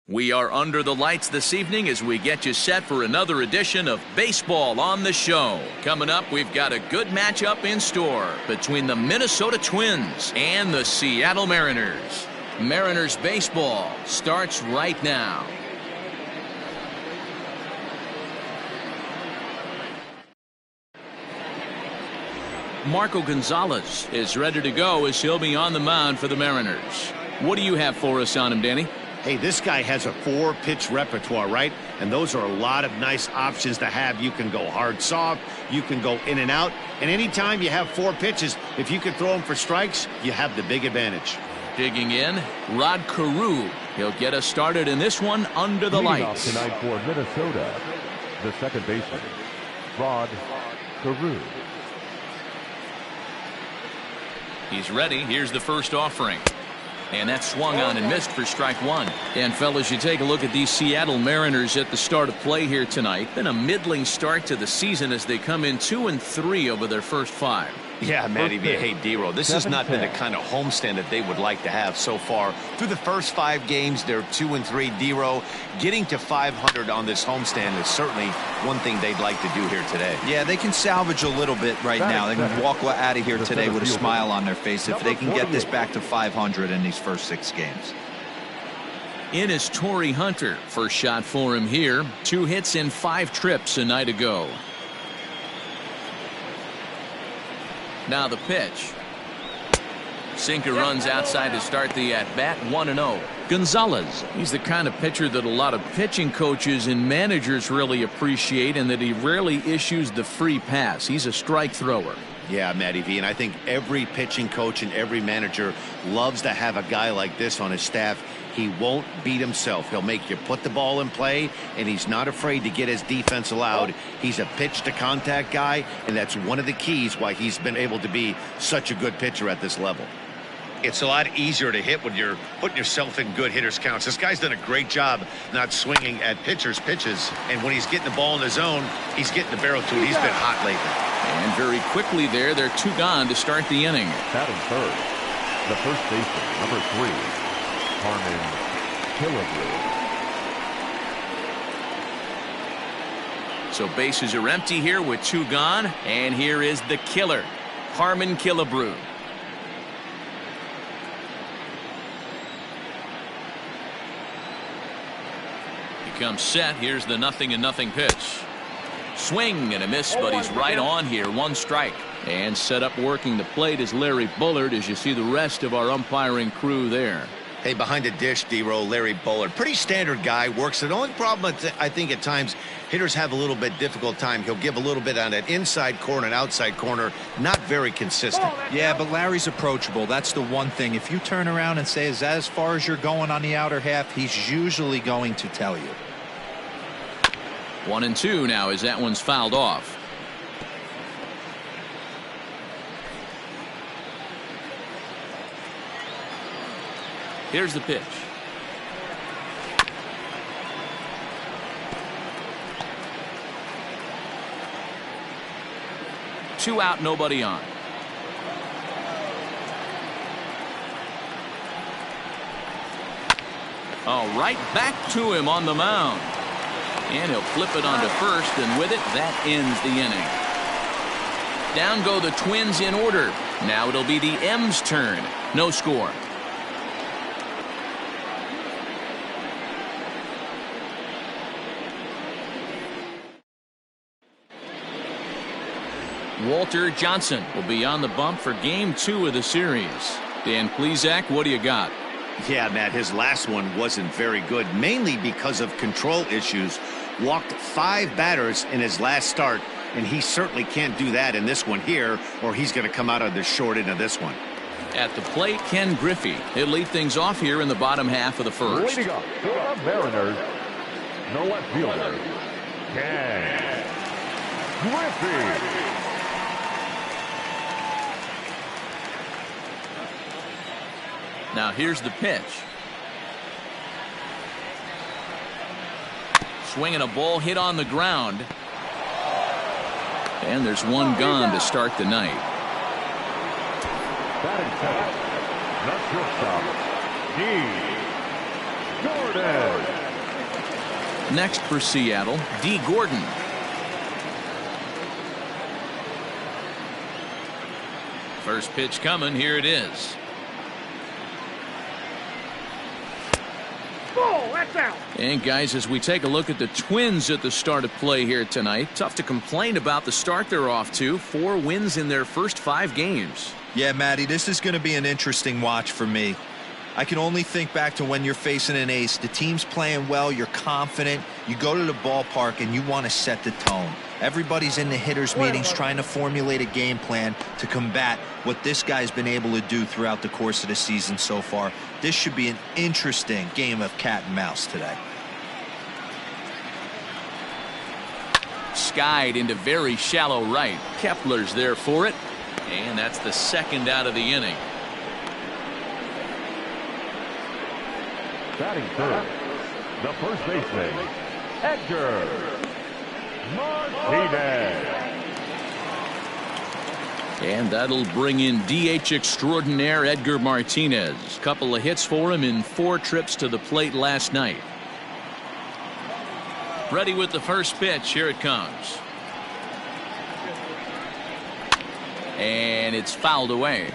We are under the lights this evening as we get you set for another edition of Baseball on the Show. Coming up, we've got a good matchup in store between the Minnesota Twins and the Seattle Mariners. Mariners baseball starts right now. Marco Gonzalez is ready to go as he'll be on the mound for the Mariners. What do you have for us on him, Danny? Hey, this guy has a 4-pitch repertoire, right? And those are a lot of nice options to have. You can go hard, soft. You can go in and out. And anytime you have 4 pitches, if you can throw them for strikes, you have the big advantage. Digging in, Rod Carew. He'll get us started in this one under the lights. Tonight for Minnesota, the second baseman, Rod Carew. He's ready. Here's the first offering. And that swung on and missed for strike one. And fellas, you take a look at these Seattle Mariners at the start of play here tonight. Been a middling start to the season as they come in 2-3 over their first 5. Yeah, Matty V. Hey, D-Row, this has not been the kind of homestand that they would like to have so far. Through the first 5 games, they're 2-3. D-Row, getting to 500 on this homestand is certainly one thing they'd like to do here today. Yeah, they can salvage a little bit right now. They can walk out of here today with a smile on their face if they can get this back to 500 in these first 6 games. In is Torrey Hunter. First shot for him here. 2 hits in 5 trips a night ago. Now the pitch. Sinker runs outside to start the at-bat, 1-0. Gonzalez, he's the kind of pitcher that a lot of pitching coaches and managers really appreciate, and that he rarely issues the free pass. He's a strike thrower. Yeah, Matty V, and I think every pitching coach and every manager loves to have a guy like this on his staff. He won't beat himself. He'll make you put the ball in play, and he's not afraid to get his defense allowed. He's a pitch-to-contact guy, and that's one of the keys why he's been able to be such a good pitcher at this level. It's a lot easier to hit when you're putting yourself in good hitters' counts. This guy's done a great job not swinging at pitchers' pitches, and when he's getting the ball in the zone, he's getting the barrel to it. He's been hot lately. And very quickly there, they're 2 gone to start the inning. Batting third, the first baseman, number 3, Harmon Killebrew. So bases are empty here with 2 gone, and here is the killer, Harmon Killebrew. He comes set. Here's the 0-0 pitch. Swing and a miss, but he's right on here. 1 strike. And set up working the plate is Larry Bullard, as you see the rest of our umpiring crew there. Hey, behind the dish, D-Row, Larry Bullard. Pretty standard guy, works it. The only problem, I think, at times, hitters have a little bit difficult time. He'll give a little bit on that inside corner and outside corner. Not very consistent. Yeah, but Larry's approachable. That's the one thing. If you turn around and say, is that as far as you're going on the outer half, he's usually going to tell you. 1-2 now as that one's fouled off. Here's the pitch. Two out, nobody on. All right, back to him on the mound. And he'll flip it onto first, and with it, that ends the inning. Down go the Twins in order. Now it'll be the M's turn. No score. Walter Johnson will be on the bump for game 2 of the series. Dan Plesac, what do you got? Yeah, Matt, his last one wasn't very good, mainly because of control issues. Walked 5 batters in his last start, and he certainly can't do that in this one here, or he's going to come out of the short end of this one. At the plate, Ken Griffey. He'll lead things off here in the bottom half of the first. Leading up for the Mariners, the left fielder, Ken Griffey. Now here's the pitch. Swinging a ball hit on the ground. And there's 1 gone to start the night. Batting second, the shortstop, Jordan. Next for Seattle, D. Gordon. First pitch coming. Here it is. Oh, that's out. And guys, as we take a look at the Twins at the start of play here tonight, tough to complain about the start they're off to. 4 wins in their first 5 games. Yeah, Matty, this is going to be an interesting watch for me. I can only think back to when you're facing an ace. The team's playing well, you're confident, you go to the ballpark and you want to set the tone. Everybody's in the hitters meetings trying to formulate a game plan to combat what this guy's been able to do throughout the course of the season so far. This should be an interesting game of cat and mouse today. Skied into very shallow right. Kepler's there for it, and that's the second out of the inning. Batting third, the first baseman, Edgar Martinez. And that'll bring in DH extraordinaire Edgar Martinez. Couple of hits for him in 4 trips to the plate last night. Ready with the first pitch. Here it comes. And it's fouled away.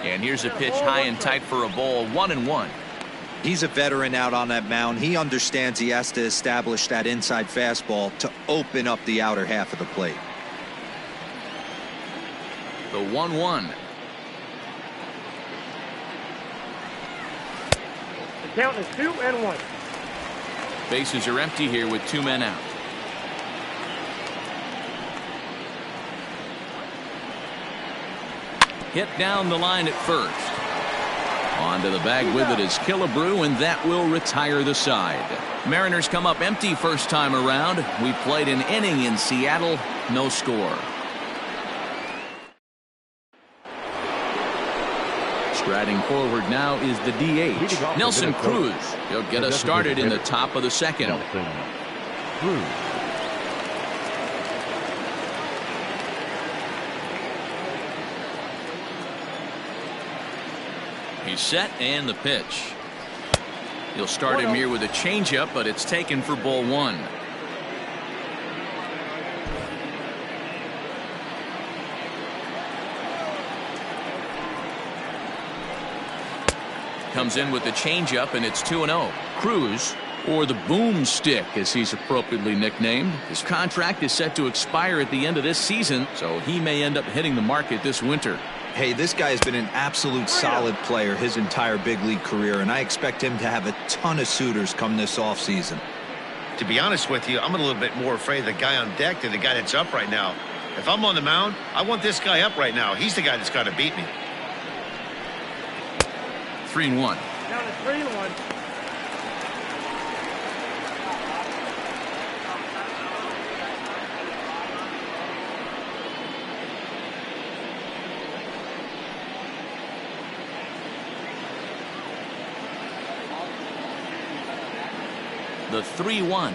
And here's a pitch high and tight for a ball. 1-1. He's a veteran out on that mound. He understands he has to establish that inside fastball to open up the outer half of the plate. The 1-1. The count is 2-1. Bases are empty here with 2 men out. Hit down the line at first. On to the bag with it is Killebrew, and that will retire the side. Mariners come up empty first time around. We played an inning in Seattle. No score. Striding forward now is the DH, Nelson Cruz. He'll get us started in the top of the second. Nelson Cruz. He's set, and the pitch. He'll start him here with a changeup, but it's taken for ball 1. Comes in with the changeup, and it's 2-0. Cruz, or the boomstick as he's appropriately nicknamed. His contract is set to expire at the end of this season, so he may end up hitting the market this winter. Hey, this guy has been an absolute solid player his entire big league career, and I expect him to have a ton of suitors come this offseason. To be honest with you, I'm a little bit more afraid of the guy on deck than the guy that's up right now. If I'm on the mound, I want this guy up right now. He's the guy that's got to beat me. 3-1. Down to 3-1. The 3-1.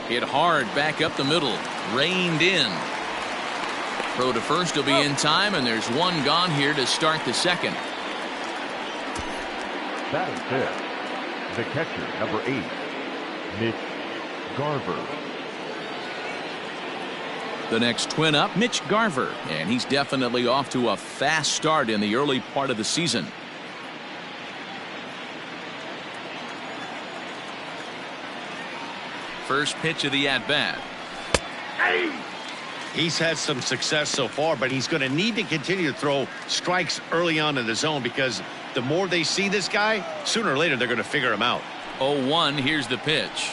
Hit hard back up the middle. Reined in. Throw to first will be in time, and there's one gone here to start the second. Batting fifth, the catcher, number 8, Mitch Garver. The next twin up, Mitch Garver, and he's definitely off to a fast start in the early part of the season. First pitch of the at-bat. He's had some success so far, but he's going to need to continue to throw strikes early on in the zone, because the more they see this guy, sooner or later they're going to figure him out. 0-1, here's the pitch.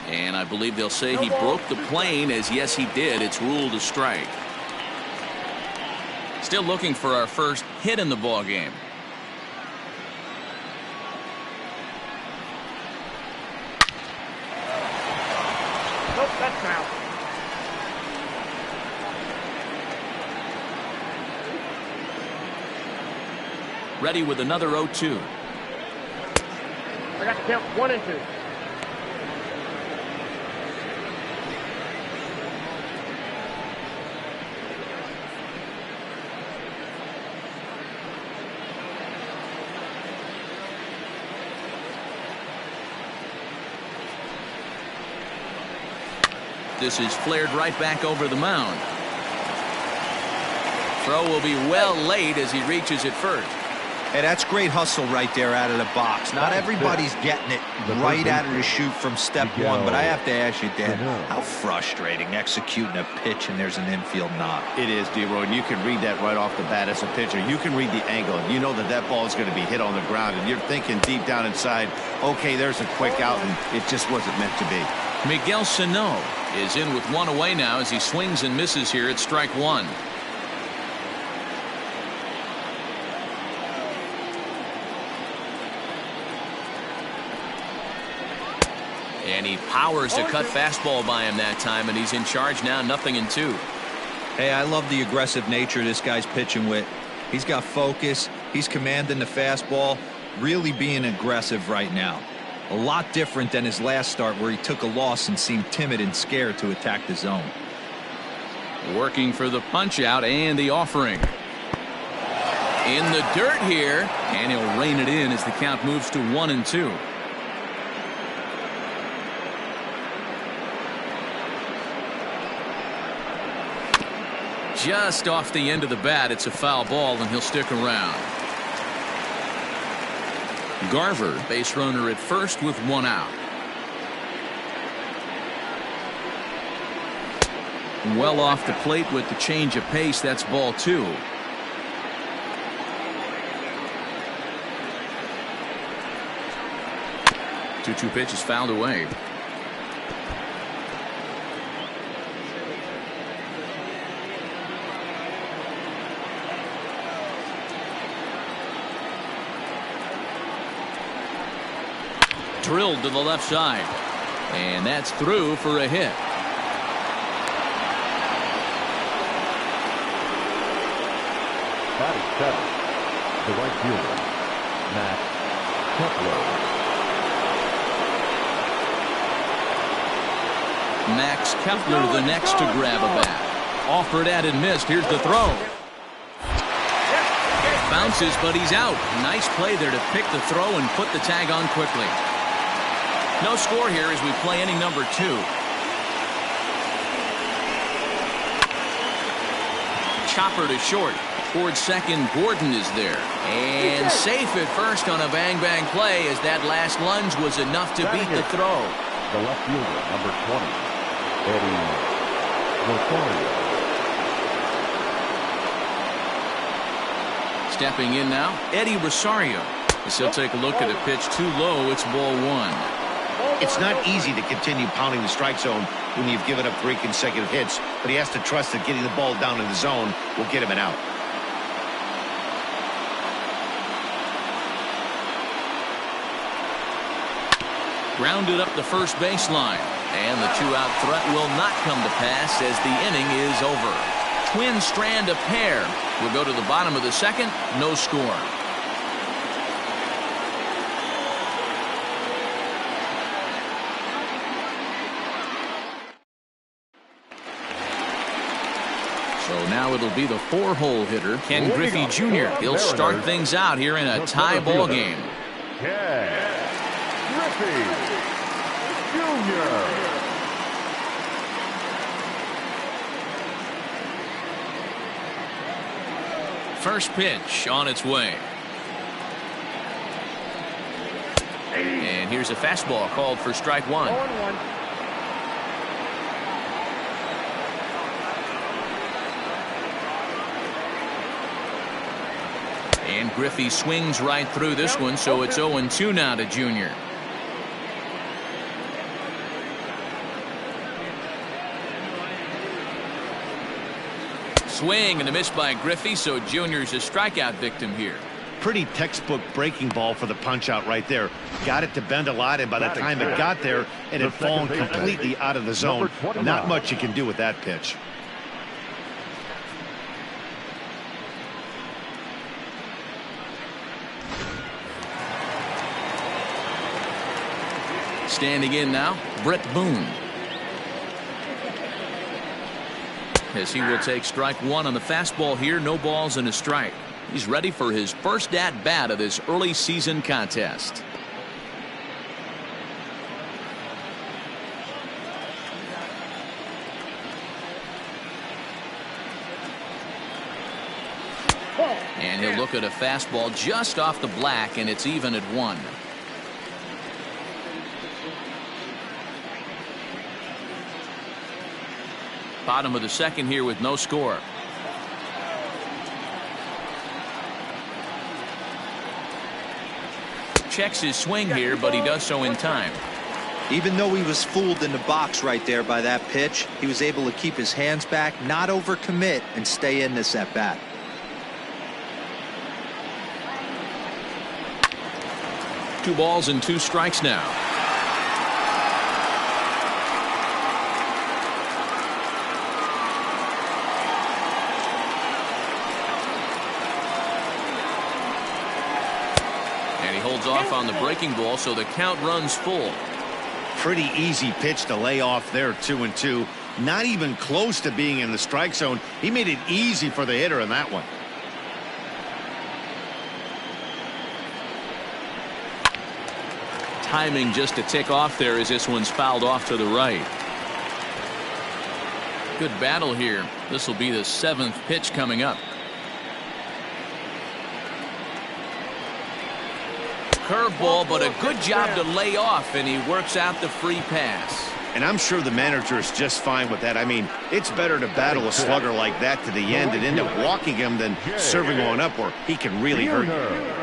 And I believe they'll say he broke the plane, as yes he did. It's ruled a strike. Still looking for our first hit in the ball game. Nope, that's foul. Ready with another 0-2. I got to count 1 and 2. this is flared right back over the mound. Throw will be well late as he reaches it first. Hey, that's great hustle right there out of the box. Not everybody's getting it right out of the chute from step one, but I have to ask you, Dan, how frustrating executing a pitch and there's an infield knock. It is, D-Roy, and you can read that right off the bat as a pitcher. You can read the angle. You know that that ball is going to be hit on the ground, and you're thinking deep down inside, okay, there's a quick out, and it just wasn't meant to be. Miguel Sano is in with one away now as he swings and misses here at strike one. And he powers a cut fastball by him that time, and he's in charge now, 0-2. Hey, I love the aggressive nature this guy's pitching with. He's got focus. He's commanding the fastball, really being aggressive right now. A lot different than his last start where he took a loss and seemed timid and scared to attack the zone. Working for the punch out and the offering. In the dirt here, and he'll rein it in as the count moves to 1-2. Just off the end of the bat, it's a foul ball, and he'll stick around. Garver, base runner at first with one out. Well off the plate with the change of pace. That's ball two. Two pitches fouled away. Drilled to the left side, and that's through for a hit. Batting seventh, the right fielder, Max Kepler. Max Kepler the next to grab a bat. Offered at and missed. Here's the throw. Bounces, but he's out. Nice play there to pick the throw and put the tag on quickly. No score here as we play inning number 2. Chopper to short. Toward second, Gordon is there. And safe at first on a bang-bang play as that last lunge was enough to beat the throw. The left fielder, number 20, Eddie Rosario. Stepping in now, Eddie Rosario. As he'll take a look at a pitch too low. It's ball one. It's not easy to continue pounding the strike zone when you've given up 3 consecutive hits, but he has to trust that getting the ball down in the zone will get him an out. Grounded up the first baseline, and the 2-out threat will not come to pass as the inning is over. Twin strand a pair. We'll go to the bottom of the second. No score. So now it'll be the 4-hole hitter, Ken Griffey Jr. He'll start things out here in a tie ball game. Ken Griffey Jr. First pitch on its way. And here's a fastball called for strike one. 0-1. And Griffey swings right through this one, so it's 0-2 now to Junior. Swing and a miss by Griffey, so Junior's a strikeout victim here. Pretty textbook breaking ball for the punch out right there. Got it to bend a lot, and by the time it got there, it had fallen completely out of the zone. Not much you can do with that pitch. Standing in now, Brett Boone. As he will take strike one on the fastball here. No balls and a strike. He's ready for his first at bat of this early season contest. And he'll look at a fastball just off the black, and it's even at 1. Bottom of the second here with no score. Checks his swing here, but he does so in time. Even though he was fooled in the box right there by that pitch, he was able to keep his hands back, not overcommit, and stay in this at bat. Two balls and 2 strikes now. And he holds off on the breaking ball, so the count runs full. Pretty easy pitch to lay off there, 2-2. Not even close to being in the strike zone. He made it easy for the hitter in that one. Timing just to tick off there as this one's fouled off to the right. Good battle here. This will be the 7th pitch coming up. Curveball, but a good job to lay off, and he works out the free pass. And I'm sure the manager is just fine with that. I mean, it's better to battle a slugger like that to the end and end up walking him than serving one up where he can really hurt you.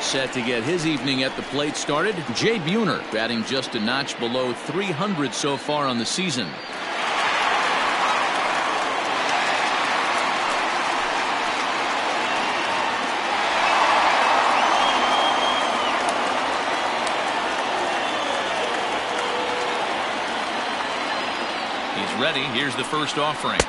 Set to get his evening at the plate started, Jay Buhner, batting just a notch below 300 so far on the season. He's ready. Here's the first offering.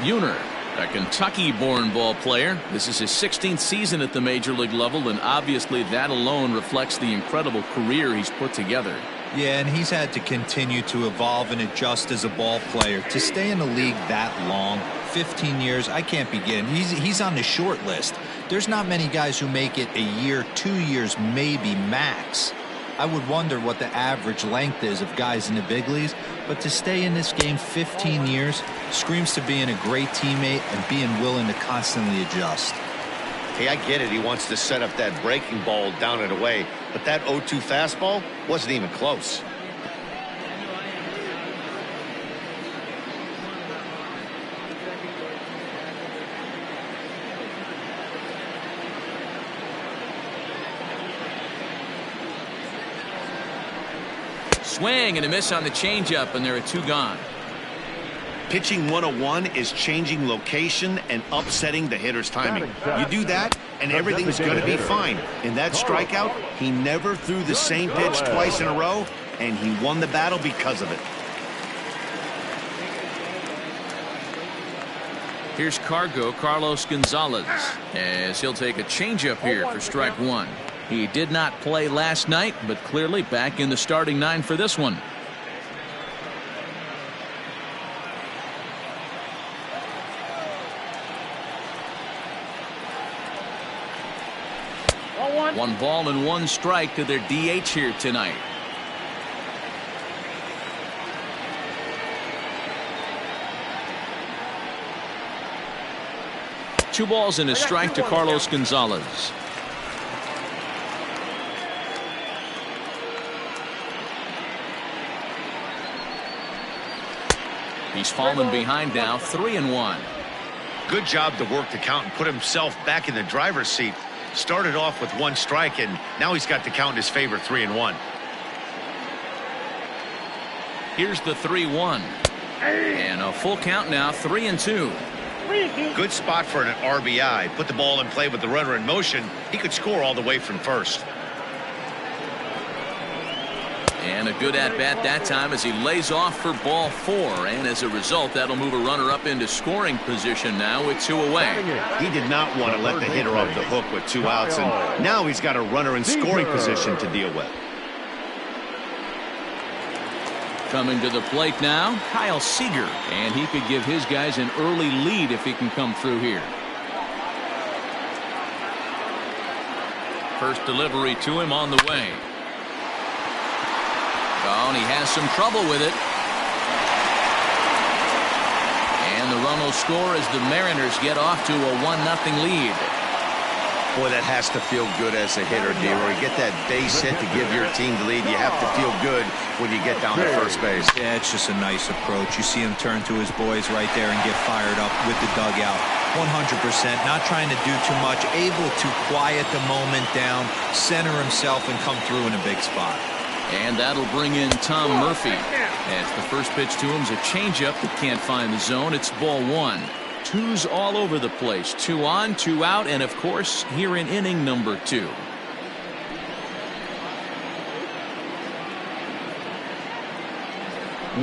Buhner, a Kentucky-born ball player. This is his 16th season at the major league level, and obviously that alone reflects the incredible career he's put together. Yeah, and he's had to continue to evolve and adjust as a ball player. To stay in the league that long, 15 years, I can't begin. He's on the short list. There's not many guys who make it a year, 2 years, maybe max. I would wonder what the average length is of guys in the big leagues, but to stay in this game 15 years screams to being a great teammate and being willing to constantly adjust. Hey, I get it. He wants to set up that breaking ball down and away, but that 0-2 fastball wasn't even close. Swing and a miss on the changeup, and there are 2 gone. Pitching 101 is changing location and upsetting the hitter's timing. You do that, and everything's going to be fine. In that strikeout, he never threw the same pitch twice in a row, and he won the battle because of it. Here's Carlos Gonzalez, as he'll take a changeup here for strike 1. He did not play last night, but clearly back in the starting 9 for this one. One ball and 1 strike to their DH here tonight. Two balls and a strike to Carlos Gonzalez. He's fallen behind now, 3-1. Good job to work the count and put himself back in the driver's seat. Started off with 1 strike, and now he's got the count in his favor, 3-1. Here's the 3-1. And a full count now, 3-2. Good spot for an RBI. Put the ball in play with the runner in motion. He could score all the way from first. And a good at-bat that time as he lays off for ball 4. And as a result, that'll move a runner up into scoring position now with 2 away. He did not want to let the hitter off the hook with 2 outs, and now he's got a runner in scoring position to deal with. Coming to the plate now, Kyle Seager. And he could give his guys an early lead if he can come through here. First delivery to him on the way. Oh, and he has some trouble with it. And the run will score as the Mariners get off to a 1-0 lead. Boy, that has to feel good as a hitter, D-Roy. You get that base hit to give your team the lead. You have to feel good when you get down to first base. Yeah, it's just a nice approach. You see him turn to his boys right there and get fired up with the dugout. 100%, not trying to do too much, able to quiet the moment down, center himself, and come through in a big spot. And that'll bring in Tom Murphy. As the first pitch to him's a changeup that can't find the zone. It's ball one. Twos all over the place. 2 on, 2 out, and of course, here in inning number 2.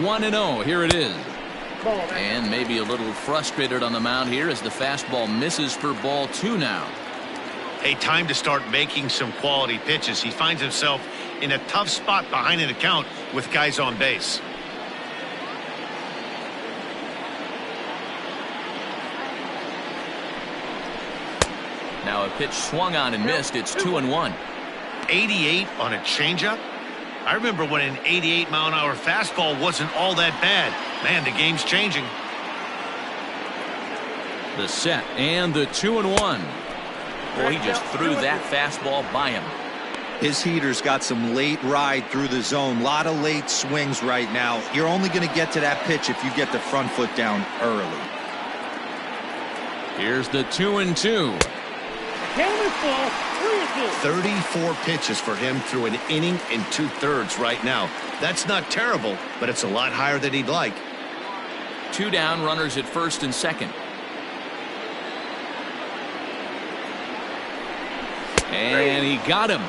One and 0. Here it is. And maybe a little frustrated on the mound here as the fastball misses for ball 2 now. Hey, time to start making some quality pitches. He finds himself in a tough spot behind an account with guys on base. Now a pitch swung on and missed. It's 2-1. 88 on a changeup? I remember when an 88-mile-an-hour fastball wasn't all that bad. Man, the game's changing. The set and the 2-1. Boy, he just threw that fastball by him. His heater's got some late ride through the zone. A lot of late swings right now. You're only going to get to that pitch if you get the front foot down early. Here's the 2-2. Game is full. 34 pitches for him through an inning and 2/3 right now. That's not terrible, but it's a lot higher than he'd like. 2 down, runners at first and second. And he got him.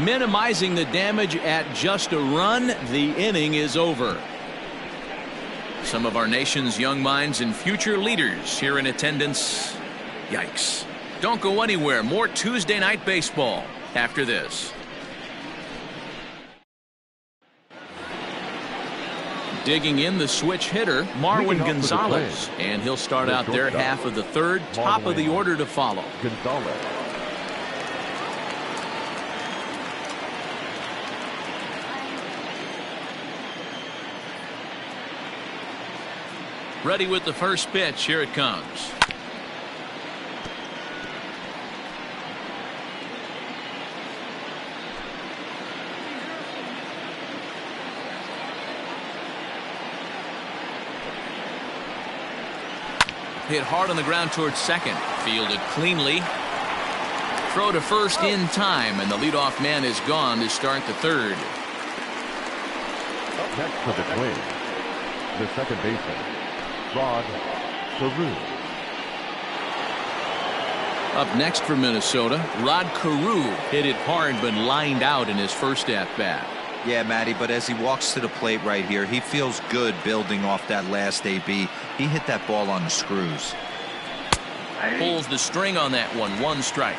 Minimizing the damage at just a run. The inning is over. Some of our nation's young minds and future leaders here in attendance. Yikes. Don't go anywhere. More Tuesday Night Baseball after this. Digging in the switch hitter, Marwin Gonzalez. And he'll start out their half of the third. Top of the order to follow. Gonzalez. Ready with the first pitch. Here it comes. Hit hard on the ground towards second. Fielded cleanly. Throw to first in time, and the leadoff man is gone to start the third. Next for the Twins, the second baseman, Rod Carew. Up next for Minnesota, Rod Carew hit it hard but lined out in his first at-bat. Yeah, Matty, but as he walks to the plate right here, he feels good building off that last AB. He hit that ball on the screws. Pulls the string on that one. 1 strike.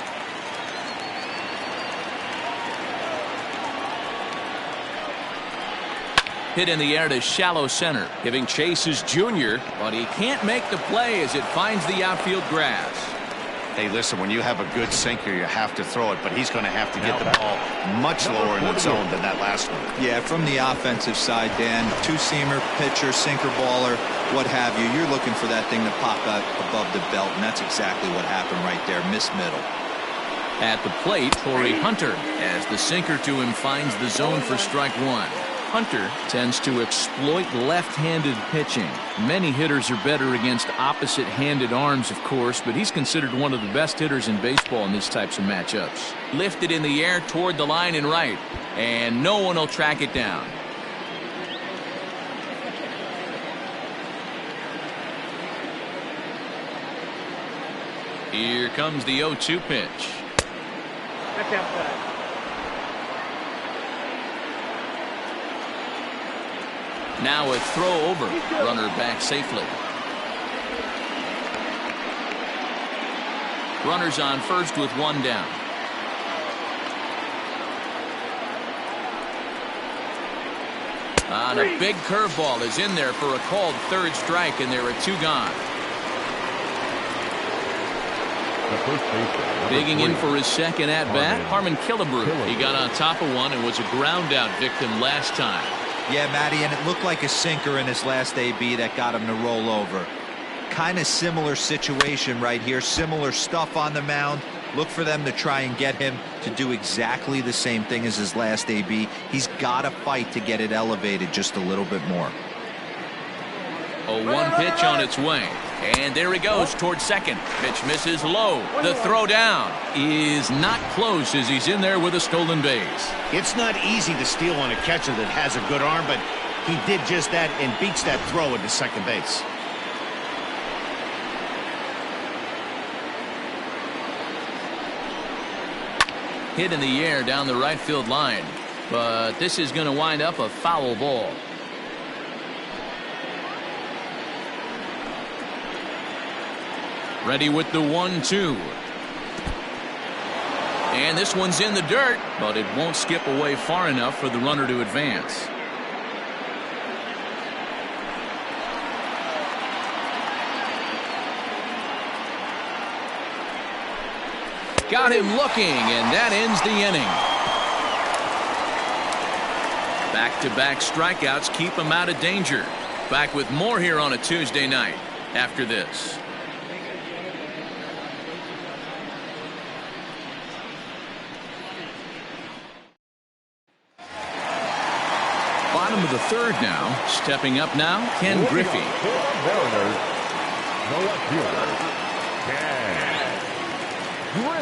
Hit in the air to shallow center, giving chase his junior, but he can't make the play as it finds the outfield grass. Hey, listen, when you have a good sinker, you have to throw it, but he's going to have to get the ball much lower in the zone than that last one. Yeah, from the offensive side, Dan, two-seamer, pitcher, sinker baller, what have you, you're looking for that thing to pop out above the belt, and that's exactly what happened right there. Miss middle. At the plate, Torrey Hunter, as the sinker to him finds the zone for strike 1. Hunter tends to exploit left-handed pitching. Many hitters are better against opposite-handed arms, of course, but he's considered one of the best hitters in baseball in these types of matchups. Lifted in the air toward the line and right, and no one will track it down. Here comes the 0-2 pitch. That's outside. Now a throw over. Runner back safely. Runners on first with 1 down. And a big curveball is in there for a called 3rd strike, and there are 2 gone. The first baseman, Digging in for his second at-bat, Harmon Killebrew. He got on top of one and was a ground-out victim last time. Yeah, Matty, and it looked like a sinker in his last AB that got him to roll over. Kind of similar situation right here. Similar stuff on the mound. Look for them to try and get him to do exactly the same thing as his last AB. He's got to fight to get it elevated just a little bit more. A 1 pitch on its way. And there he goes towards second. Pitch misses low. The throw down is not close as he's in there with a stolen base. It's not easy to steal on a catcher that has a good arm, but he did just that and beats that throw into second base. Hit in the air down the right field line, but this is going to wind up a foul ball. Ready with the 1-2. And this one's in the dirt, but it won't skip away far enough for the runner to advance. Got him looking, and that ends the inning. Back-to-back strikeouts keep him out of danger. Back with more here on a Tuesday night after this. Bottom of the third now. Stepping up now, Ken Griffey.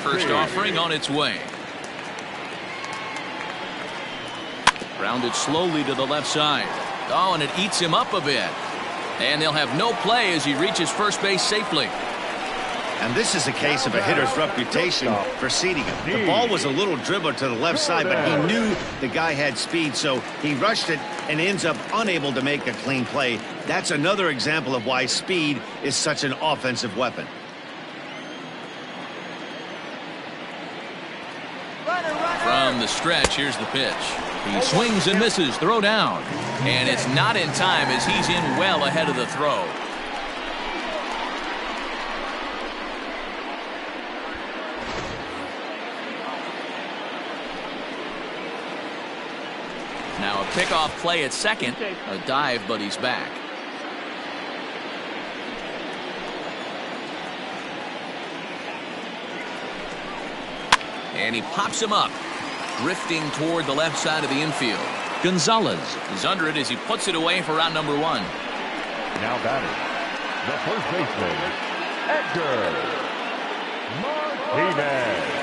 First offering on its way. Grounded slowly to the left side. Oh, and it eats him up a bit. And they'll have no play as he reaches first base safely. And this is a case of a hitter's reputation preceding him. The ball was a little dribbler to the left side, but he knew the guy had speed, so he rushed it and ends up unable to make a clean play. That's another example of why speed is such an offensive weapon. From the stretch, here's the pitch. He swings and misses. Throw down. And it's not in time as he's in well ahead of the throw. Now a pickoff play at second. A dive, but he's back. And he pops him up, drifting toward the left side of the infield. Gonzalez is under it as he puts it away for round number 1. Now batting, the first baseman, Edgar Martinez.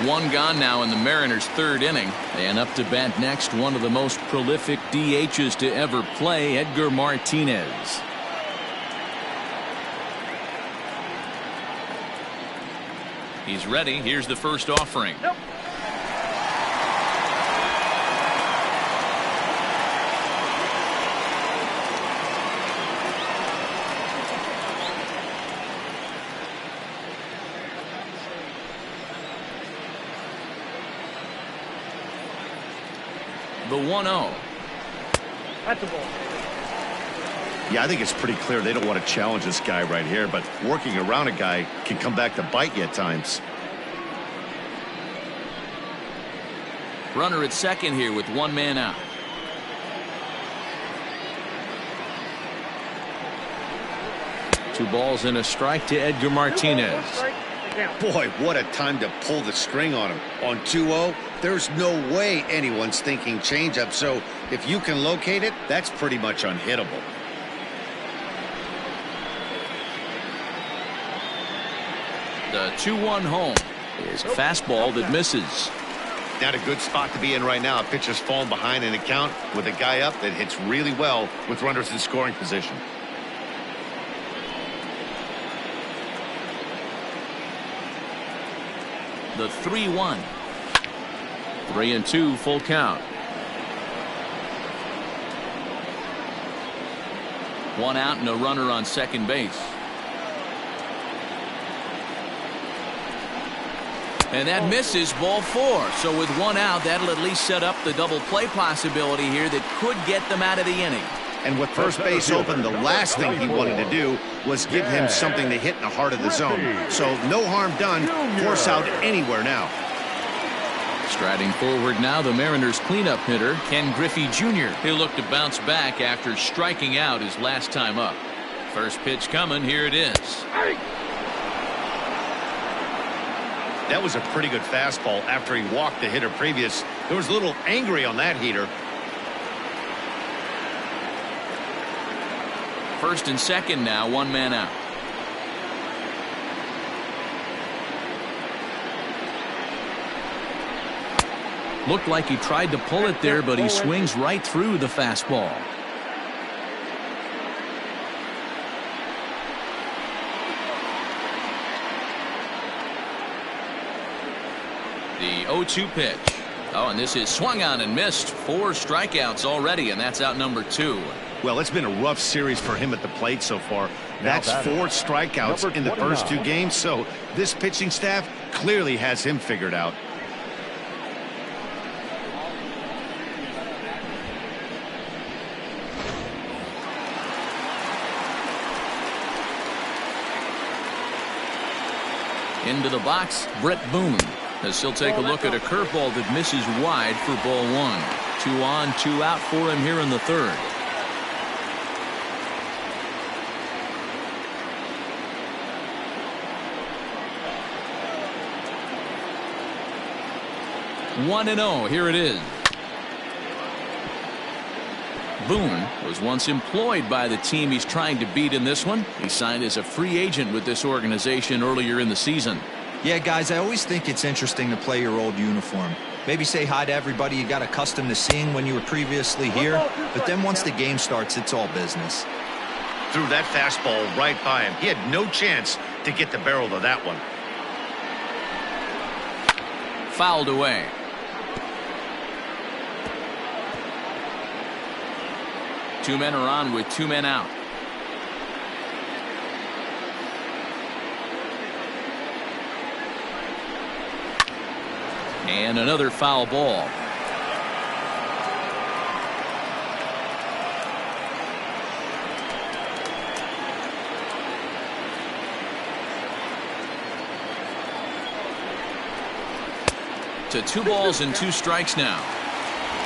One gone now in the Mariners' third inning. And up to bat next, one of the most prolific DHs to ever play, Edgar Martinez. He's ready. Here's the first offering. Nope. The 1-0. That's a ball. Yeah, I think it's pretty clear they don't want to challenge this guy right here, but working around a guy can come back to bite you at times. Runner at second here with one man out. Two balls and a strike to Edgar Martinez. Boy, what a time to pull the string on him. On 2-0, there's no way anyone's thinking changeup, so if you can locate it, that's pretty much unhittable. The 2-1 home is a fastball that misses. Not a good spot to be in right now. A pitcher's falling behind in a count with a guy up that hits really well with runners in scoring position. The 3-1. 3-2 full count. One out and a runner on second base. And that misses, ball 4. So with one out, that'll at least set up the double play possibility here that could get them out of the inning. And with first base open, the last thing he wanted to do was give him something to hit in the heart of the zone. So no harm done. Force out anywhere now. Striding forward now, the Mariners cleanup hitter, Ken Griffey Jr. He'll look to bounce back after striking out his last time up. First pitch coming. Here it is. That was a pretty good fastball after he walked the hitter previous. There was a little angry on that heater. First and second now, one man out. Looked like he tried to pull it there, but he swings right through the fastball. The 0-2 pitch. Oh, and this is swung on and missed. 4 strikeouts already, and that's out number 2. Well, it's been a rough series for him at the plate so far. That's 4 strikeouts in the first 2 games, so this pitching staff clearly has him figured out. Into the box, Brett Boone, as he'll take a look at a curveball that misses wide for ball 1. 2 on, 2 out for him here in the third. One and 0. Here it is. Boone was once employed by the team he's trying to beat in this one. He signed as a free agent with this organization earlier in the season. Yeah, guys, I always think it's interesting to play your old uniform. Maybe say hi to everybody you got accustomed to seeing when you were previously here, but then once the game starts, it's all business. Threw that fastball right by him. He had no chance to get the barrel of that one. Fouled away. Two men are on with 2 men out. And another foul ball. To 2 balls and 2 strikes now.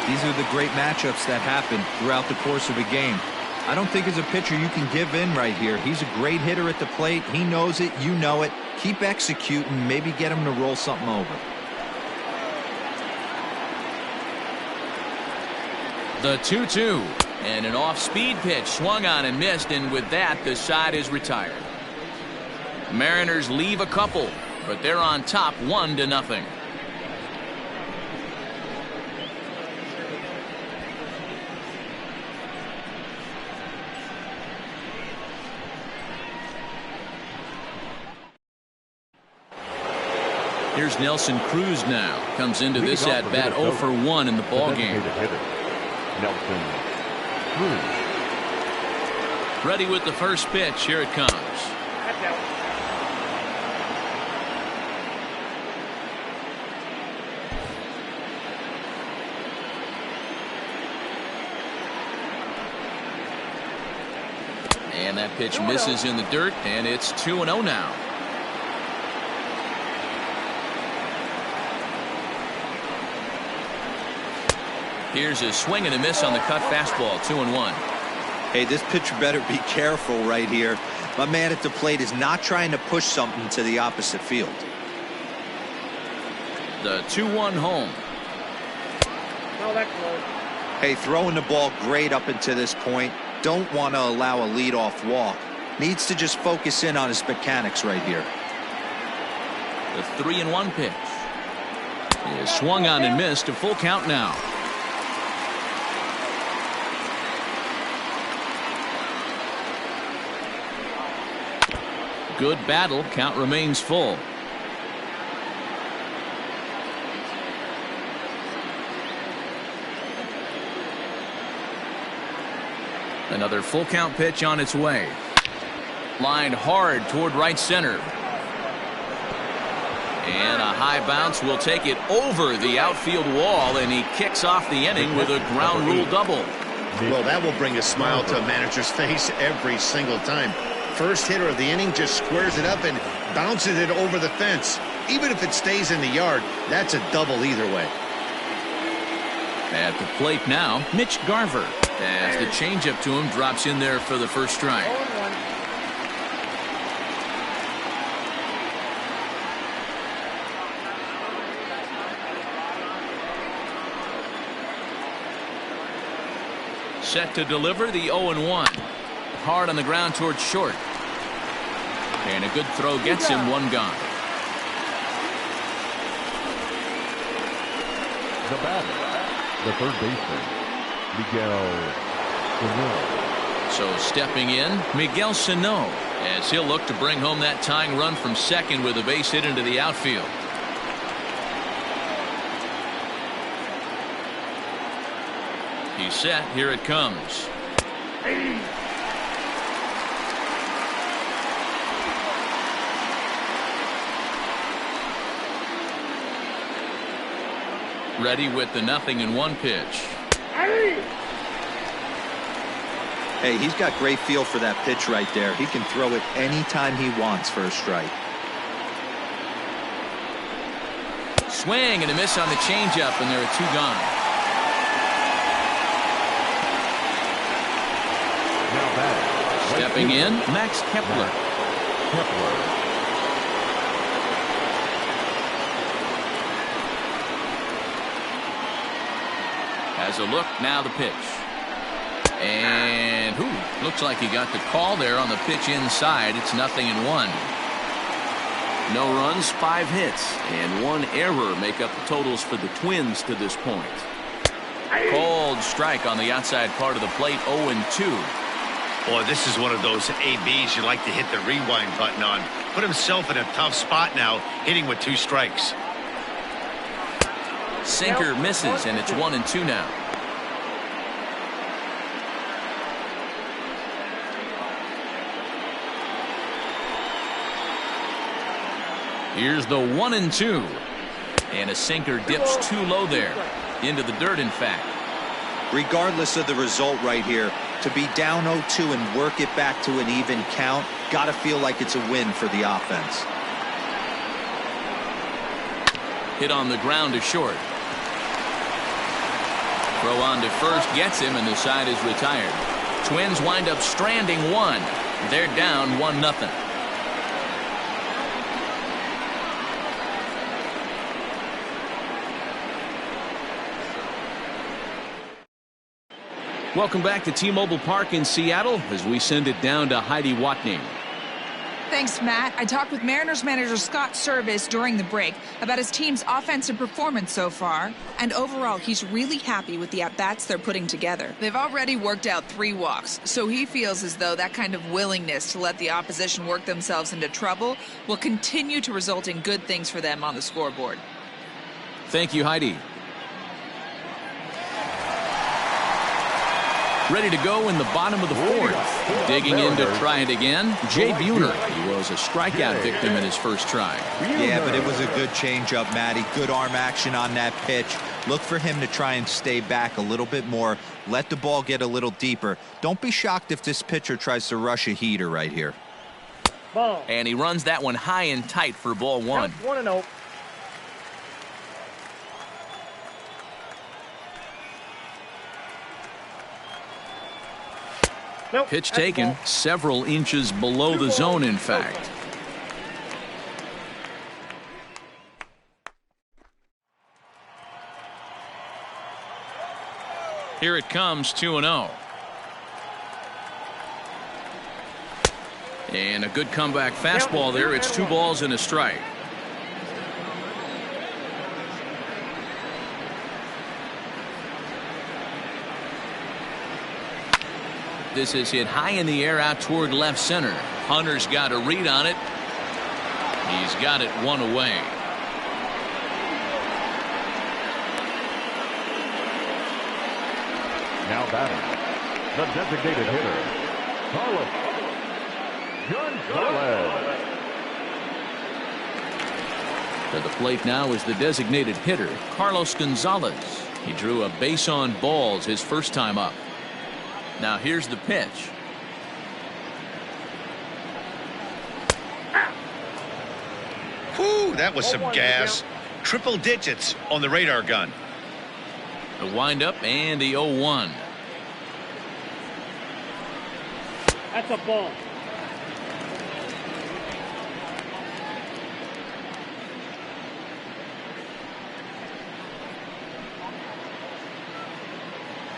These are the great matchups that happen throughout the course of a game. I don't think as a pitcher you can give in right here. He's a great hitter at the plate. He knows it. You know it. Keep executing. Maybe get him to roll something over. The 2-2. And an off-speed pitch swung on and missed, and with that the side is retired. Mariners leave a couple, but they're on top 1-0. Here's Nelson Cruz now. Comes into this at bat 0 for 1 in the ball game. Nelson Cruz. Ready with the first pitch. Here it comes. And that pitch misses in the dirt, and it's 2-0 now. Here's a swing and a miss on the cut fastball. 2-1. Hey, this pitcher better be careful right here. My man at the plate is not trying to push something to the opposite field. The 2-1 home. No, that's close. Hey, throwing the ball great up until this point. Don't want to allow a leadoff walk. Needs to just focus in on his mechanics right here. The 3-1 pitch. He is swung on and missed. A full count now. Good battle. Count remains full. Another full count pitch on its way. Lined hard toward right center. And a high bounce will take it over the outfield wall, and he kicks off the inning with a ground rule double. Well, that will bring a smile to a manager's face every single time. First hitter of the inning just squares it up and bounces it over the fence. Even if it stays in the yard, that's a double either way. At the plate now, Mitch Garver, as the changeup to him drops in there for the first strike. set to deliver the 0-1. Hard on the ground towards short. And a good throw gets him one gone. The batter, the third baseman, Miguel Sano. So stepping in, Miguel Sano, as he'll look to bring home that tying run from second with a base hit into the outfield. He's set. Here it comes. Ready with the 0-1 pitch. Hey, he's got great feel for that pitch right there. He can throw it anytime he wants for a strike. Swing and a miss on the changeup, and there are two gone. Now batting, Stepping in, Max Kepler. Kepler. Has a look, now the pitch. And looks like he got the call there on the pitch inside. It's 0-1. No runs, 5 hits, and 1 error make up the totals for the Twins to this point. Cold strike on the outside part of the plate, 0-2. Boy, this is one of those ABs you like to hit the rewind button on. Put himself in a tough spot now, hitting with 2 strikes. Sinker misses, and it's 1-2 now. Here's the 1-2. And a sinker dips too low there. Into the dirt, in fact. Regardless of the result right here, to be down 0-2 and work it back to an even count, gotta feel like it's a win for the offense. Hit on the ground to short. Throw on to first gets him, and the side is retired. Twins wind up stranding 1. They're down 1-0. Welcome back to T-Mobile Park in Seattle as we send it down to Heidi Watney. Thanks, Matt. I talked with Mariners manager Scott Service during the break about his team's offensive performance so far, and overall he's really happy with the at-bats they're putting together. They've already worked out 3 walks, so he feels as though that kind of willingness to let the opposition work themselves into trouble will continue to result in good things for them on the scoreboard. Thank you, Heidi. Ready to go in the bottom of the 4th. Digging in to try it again, Jay Buhner. He was a strikeout victim in his first try. Yeah, but it was a good changeup, Matty. Good arm action on that pitch. Look for him to try and stay back a little bit more. Let the ball get a little deeper. Don't be shocked if this pitcher tries to rush a heater right here. Ball. And he runs that one high and tight for ball 1. 1-0. Nope, Pitch taken several inches below the zone, in fact. Here it comes, 2-0. And a good comeback fastball there. It's 2 balls and a strike. This is hit high in the air out toward left center. Hunter's got a read on it. He's got it 1 away. Now batting, the designated hitter, Carlos Gonzalez. To the plate now is the designated hitter, Carlos Gonzalez. He drew a base on balls his first time up. Now here's the pitch. Whew, that was some gas. Triple digits on the radar gun. The windup and the 0-1. That's a ball.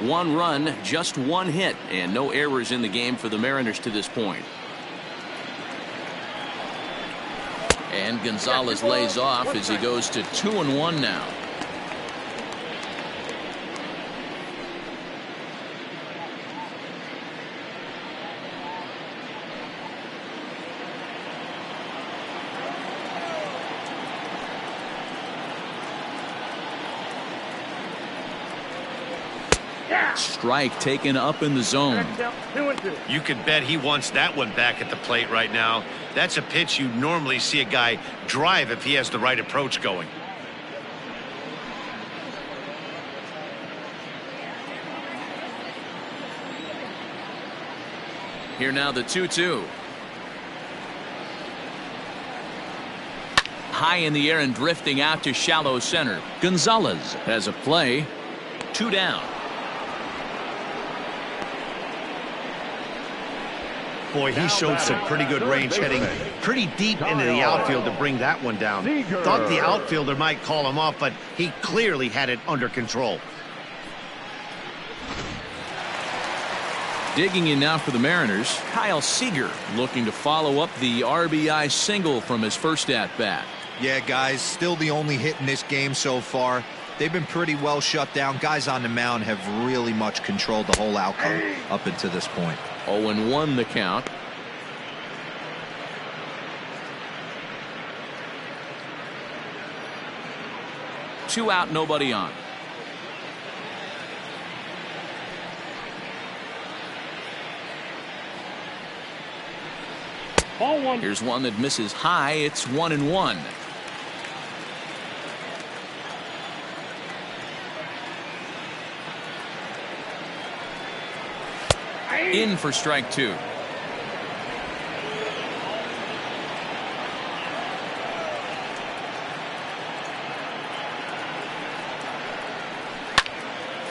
1 run, just 1 hit, and no errors in the game for the Mariners to this point. And Gonzalez lays off as he goes to 2-1 now. Strike taken up in the zone. 2-2. You could bet he wants that one back at the plate right now. That's a pitch you normally see a guy drive if he has the right approach going. Here now the 2-2. High in the air and drifting out to shallow center. Gonzalez has a play. 2 down. Boy, he showed some pretty good range, heading pretty deep into the outfield to bring that one down. Thought the outfielder might call him off, but he clearly had it under control. Digging in now for the Mariners, Kyle Seager looking to follow up the RBI single from his first at-bat. Yeah, guys, still the only hit in this game so far. They've been pretty well shut down. Guys on the mound have really much controlled the whole outcome up until this point. 0-1 the count. Two out, nobody on. Ball 1. Here's one that misses high. It's 1-1. In for strike 2.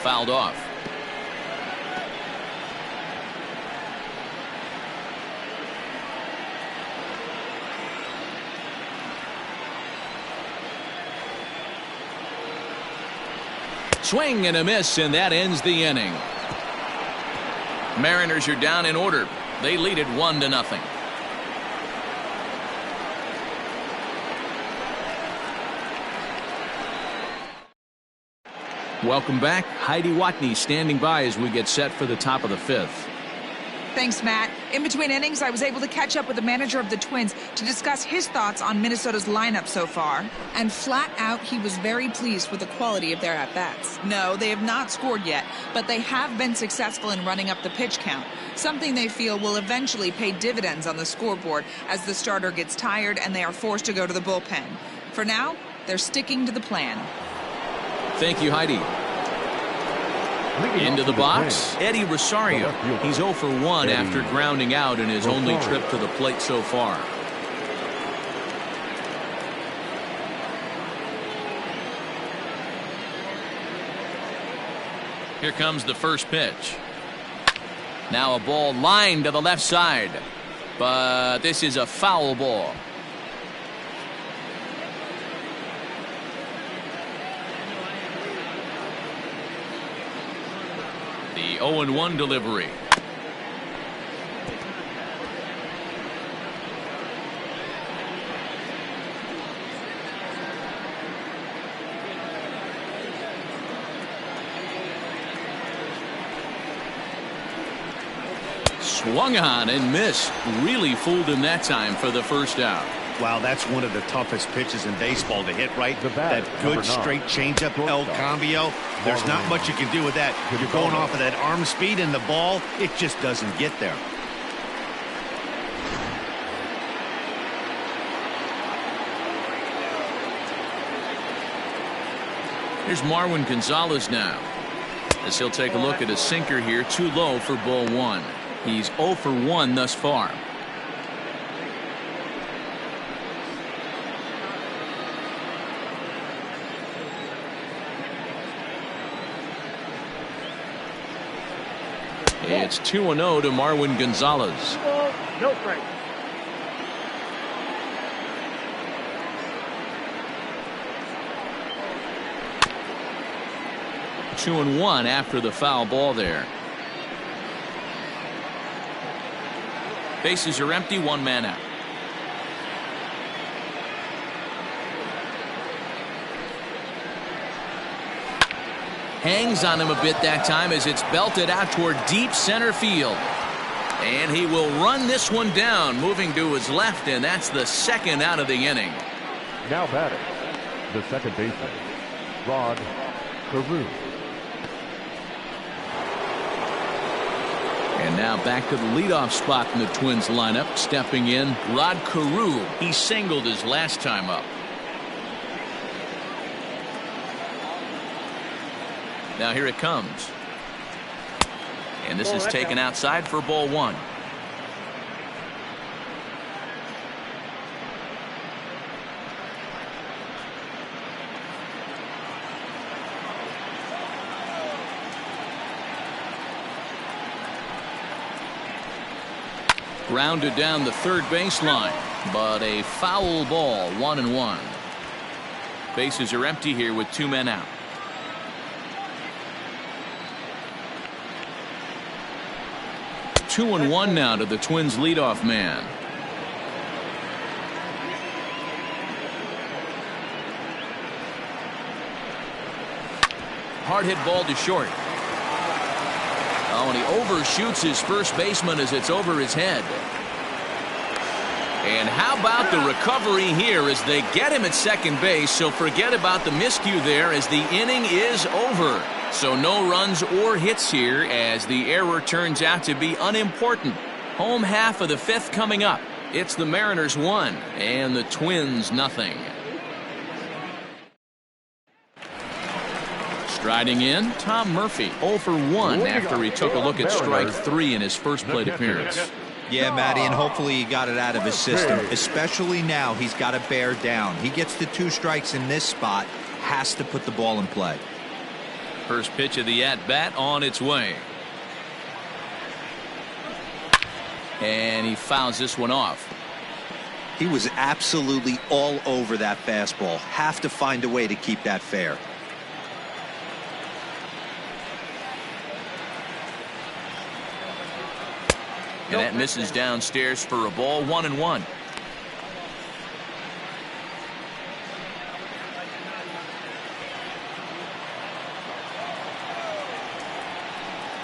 Fouled off. Swing and a miss, and that ends the inning. Mariners are down in order. They lead it 1-0. Welcome back. Heidi Watney standing by as we get set for the top of the 5th. Thanks, Matt. In between innings, I was able to catch up with the manager of the Twins to discuss his thoughts on Minnesota's lineup so far. And flat out, he was very pleased with the quality of their at-bats. No, they have not scored yet, but they have been successful in running up the pitch count, something they feel will eventually pay dividends on the scoreboard as the starter gets tired and they are forced to go to the bullpen. For now, they're sticking to the plan. Thank you, Heidi. Into the box, Eddie Rosario. He's 0 for 1 after grounding out in his only trip to the plate so far. Here comes the first pitch. Now a ball lined to the left side, but this is a foul ball. The 0-1 delivery. Swung on and missed. Really fooled him that time for the first out. Wow, that's one of the toughest pitches in baseball to hit, right? That good straight changeup, El Cambio. There's not much you can do with that. You're going off of that arm speed, and the ball, it just doesn't get there. Here's Marwin Gonzalez now, as he'll take a look at a sinker here, too low for ball 1. He's 0 for 1 thus far. It's 2-0 to Marwin Gonzalez. No strike. 2-1 after the foul ball there. Bases are empty, one man out. Hangs on him a bit that time as it's belted out toward deep center field. And he will run this one down, moving to his left, and that's the second out of the inning. Now batting, the second baseman, Rod Carew. And now back to the leadoff spot in the Twins lineup. Stepping in, Rod Carew. He singled his last time up. Now here it comes. And this is taken outside for ball one. Grounded down the third baseline, but a foul ball, 1-1. Bases are empty here with two men out. Two and one now to the Twins leadoff man. Hard hit ball to short. Oh, and he overshoots his first baseman as it's over his head. And how about the recovery here as they get him at second base, so forget about the miscue there as the inning is over. So no runs or hits here as the error turns out to be unimportant. Home half of the fifth coming up. It's the Mariners 1 and the Twins nothing. Striding in, Tom Murphy 0 for 1 after he took a look at strike 3 in his first plate appearance. Yeah, Matty, and hopefully he got it out of his system, especially now he's got to bear down. He gets the 2 strikes in this spot, has to put the ball in play. First pitch of the at-bat on its way. And he fouls this one off. He was absolutely all over that fastball. Have to find a way to keep that fair. And that misses downstairs for a ball, 1-1.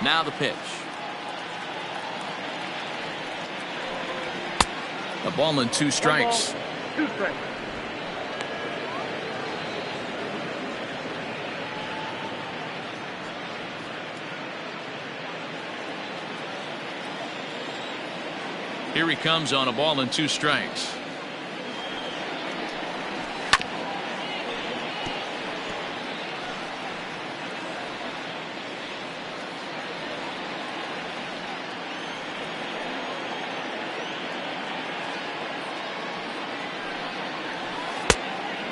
Now the pitch. A ball and 2 strikes. 2 strikes. Here he comes on a ball and 2 strikes.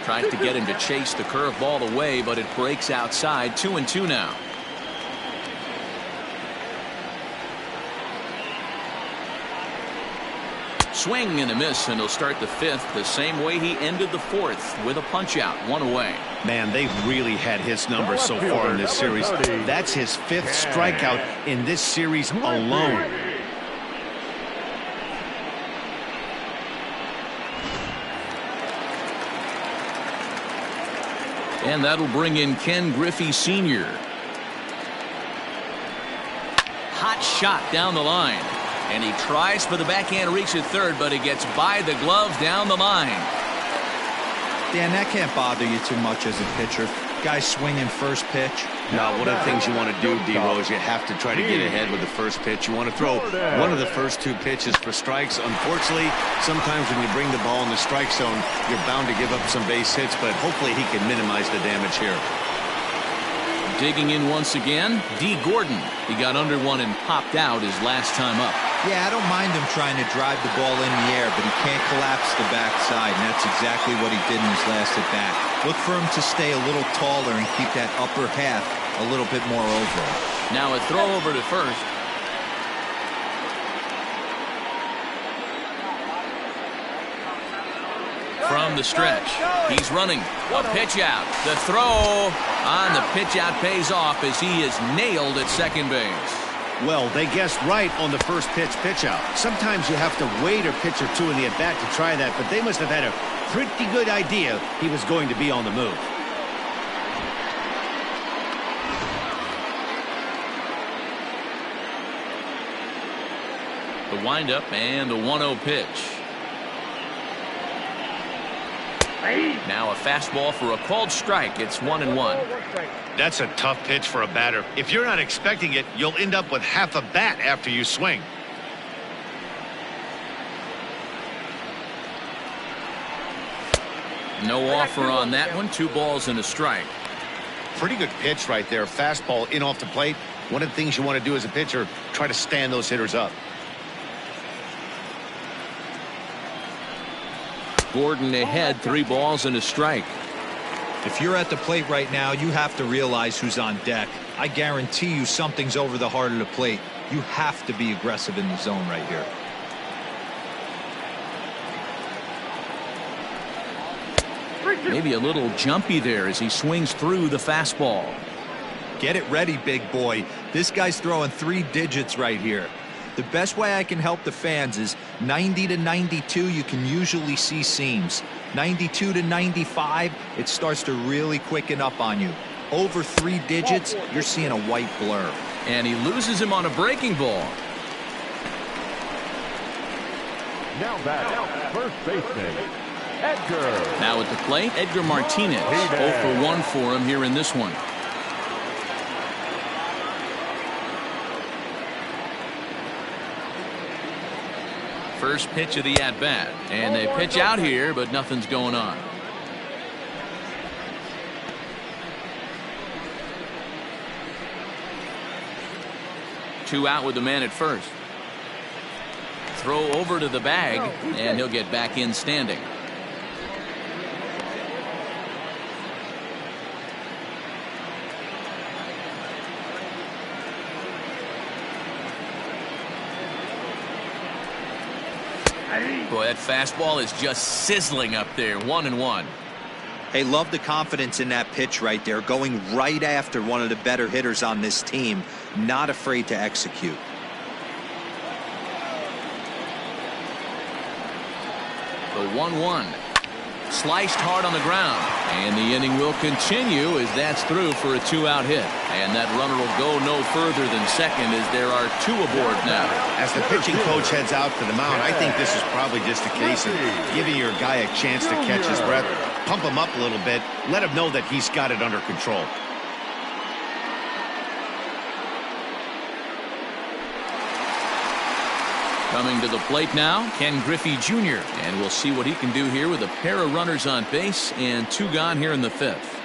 Tries to get him to chase the curveball away, but it breaks outside. 2-2 now. Swing and a miss, and he'll start the 5th the same way he ended the 4th with a punch out, 1 away. Man, they've really had his number so far in this series. That's his 5th strikeout in this series alone. And that'll bring in Ken Griffey Sr. Hot shot down the line. And he tries for the backhand reach at third, but it gets by the glove down the line. Dan, that can't bother you too much as a pitcher. Guy swinging first pitch. Now, one of the things you want to do, D-Row, is you have to try to get ahead with the first pitch. You want to throw one of the first 2 pitches for strikes. Unfortunately, sometimes when you bring the ball in the strike zone, you're bound to give up some base hits, but hopefully he can minimize the damage here. Digging in once again, D. Gordon. He got under one and popped out his last time up. Yeah, I don't mind him trying to drive the ball in the air, but he can't collapse the backside, and that's exactly what he did in his last at bat. Look for him to stay a little taller and keep that upper half a little bit more over. Now a throw over to first. From From the stretch, he's running. A pitch out. The throw on the pitch out pays off as he is nailed at second base. Well, they guessed right on the first pitch out. Sometimes you have to wait a pitch or two in the at-bat to try that, but they must have had a pretty good idea he was going to be on the move. The windup and the 1-0 pitch. Now a fastball for a called strike. It's 1-1. That's a tough pitch for a batter. If you're not expecting it, you'll end up with half a bat after you swing. No offer on that one. 2 balls and a strike. Pretty good pitch right there. Fastball in off the plate. One of the things you want to do as a pitcher, try to stand those hitters up. Gordon ahead, 3 balls and a strike. If you're at the plate right now, you have to realize who's on deck. I guarantee you something's over the heart of the plate. You have to be aggressive in the zone right here. Maybe a little jumpy there as he swings through the fastball. Get it ready, big boy. This guy's throwing 3 digits right here. The best way I can help the fans is 90 to 92, you can usually see seams. 92 to 95, it starts to really quicken up on you. Over 3 digits, you're seeing a white blur. And he loses him on a breaking ball. Now back, first baseman, Edgar. Now at the plate, Edgar Martinez. 0 for 1 for him here in this one. First pitch of the at-bat. And they pitch out here, but nothing's going on. Two out with the man at first. Throw over to the bag, and he'll get back in standing. Boy, that fastball is just sizzling up there. 1-1. Hey, love the confidence in that pitch right there. Going right after one of the better hitters on this team. Not afraid to execute. The 1-1. Sliced hard on the ground. And the inning will continue as that's through for a 2-out hit. And that runner will go no further than second as there are 2 aboard now. As the pitching coach heads out to the mound, I think this is probably just a case of giving your guy a chance to catch his breath, pump him up a little bit, let him know that he's got it under control. Coming to the plate now, Ken Griffey Jr. And we'll see what he can do here with a pair of runners on base and 2 gone here in the 5th.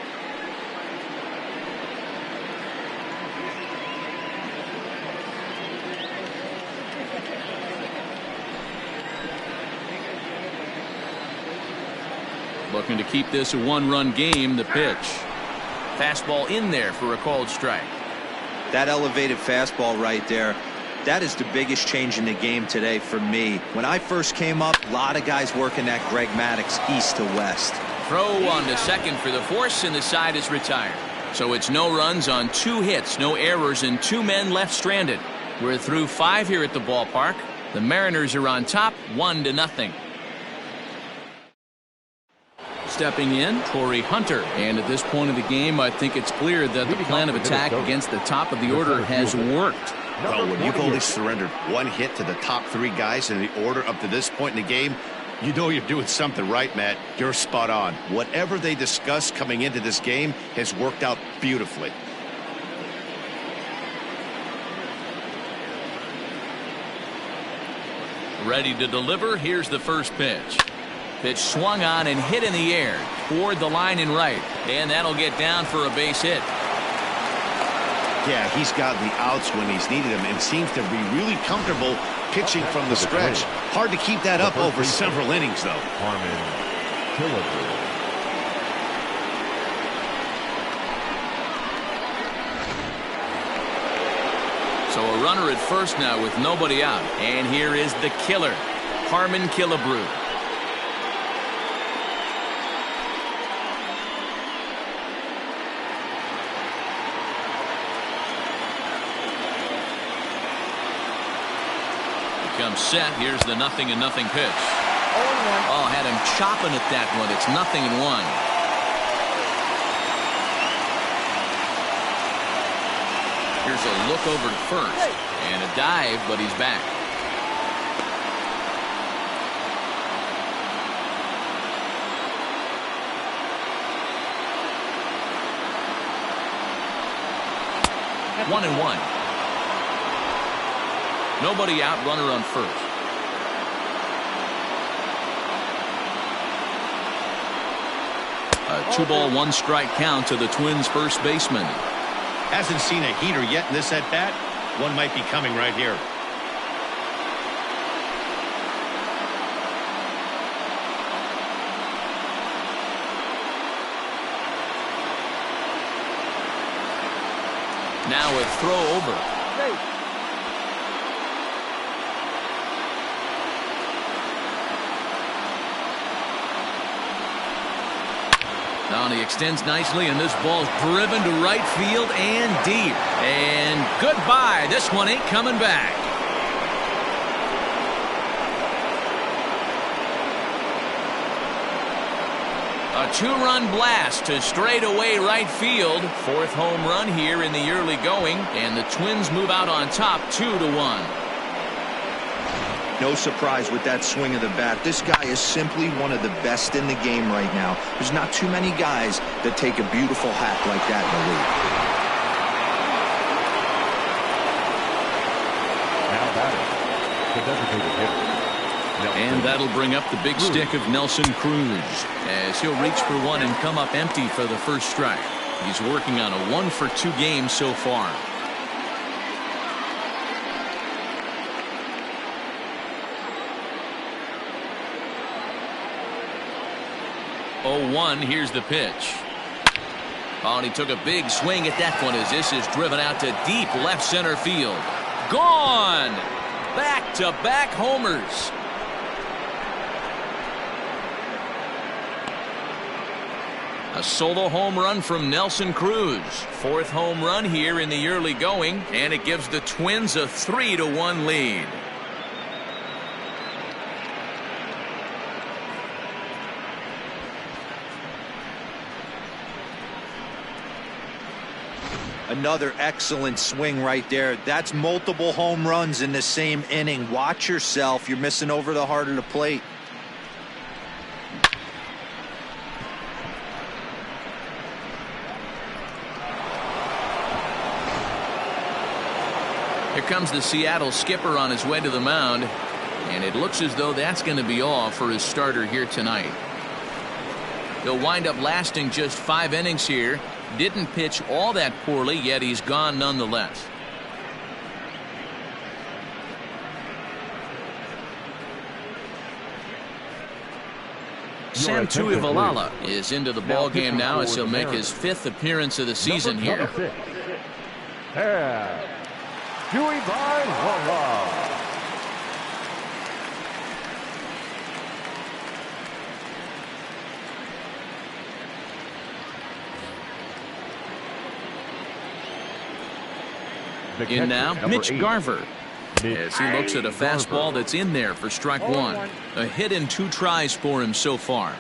Looking to keep this a 1-run game. The pitch. Fastball in there for a called strike. That elevated fastball right there. That is the biggest change in the game today for me. When I first came up, a lot of guys working that Greg Maddux east to west. Throw on to second for the force, and the side is retired. So it's no runs on 2 hits, no errors, and 2 men left stranded. We're through 5 here at the ballpark. The Mariners are on top, 1-0. Stepping in, Torrey Hunter. And at this point of the game, I think it's clear that the plan of attack against the top of the order has worked. Well, when you've only surrendered 1 hit to the top 3 guys in the order up to this point in the game, you know you're doing something right, Matt. You're spot on. Whatever they discussed coming into this game has worked out beautifully. Ready to deliver. Here's the first pitch. Pitch swung on and hit in the air toward the line and right. And that'll get down for a base hit. Yeah, he's gotten the outs when he's needed them and seems to be really comfortable pitching from the stretch. Hard to keep that up over several innings, though. So a runner at first now with nobody out. And here is the killer, Harmon Killebrew. comes set. Here's the 0-0 pitch. Oh, had him chopping at that one. It's 0-1. Here's a look over to first. And a dive, but he's back. One and one. Nobody out, runner on first. A 2-ball, 1-strike count to the Twins' first baseman. Hasn't seen a heater yet in this at bat. One might be coming right here. Now a throw over. Now he extends nicely, and this ball's driven to right field and deep. And goodbye. This one ain't coming back. A 2-run blast to straightaway right field. 4th home run here in the early going, and the Twins move out on top 2-1. No surprise with that swing of the bat. This guy is simply one of the best in the game right now. There's not too many guys that take a beautiful hack like that in the league. Now batting, the designated hitter. And that'll bring up the big stick of Nelson Cruz as he'll reach for one and come up empty for the first strike. He's working on a 1-for-2 game so far. Oh, 1. Here's the pitch. Oh, and he took a big swing at that one as this is driven out to deep left center field. Gone! Back-to-back homers. A solo home run from Nelson Cruz. 4th home run here in the early going, and it gives the Twins a 3-1 lead. Another excellent swing right there. That's multiple home runs in the same inning. Watch yourself. You're missing over the heart of the plate. Here comes the Seattle skipper on his way to the mound, and it looks as though that's going to be all for his starter here tonight. He'll wind up lasting just 5 innings here. Didn't pitch all that poorly, yet he's gone nonetheless. Santu Ivalala is into the ball game now as he'll make his 5th appearance of the season here. In now, Mitch Garver, as he looks at a fastball that's in there for strike 1. A hit in 2 tries for him so far.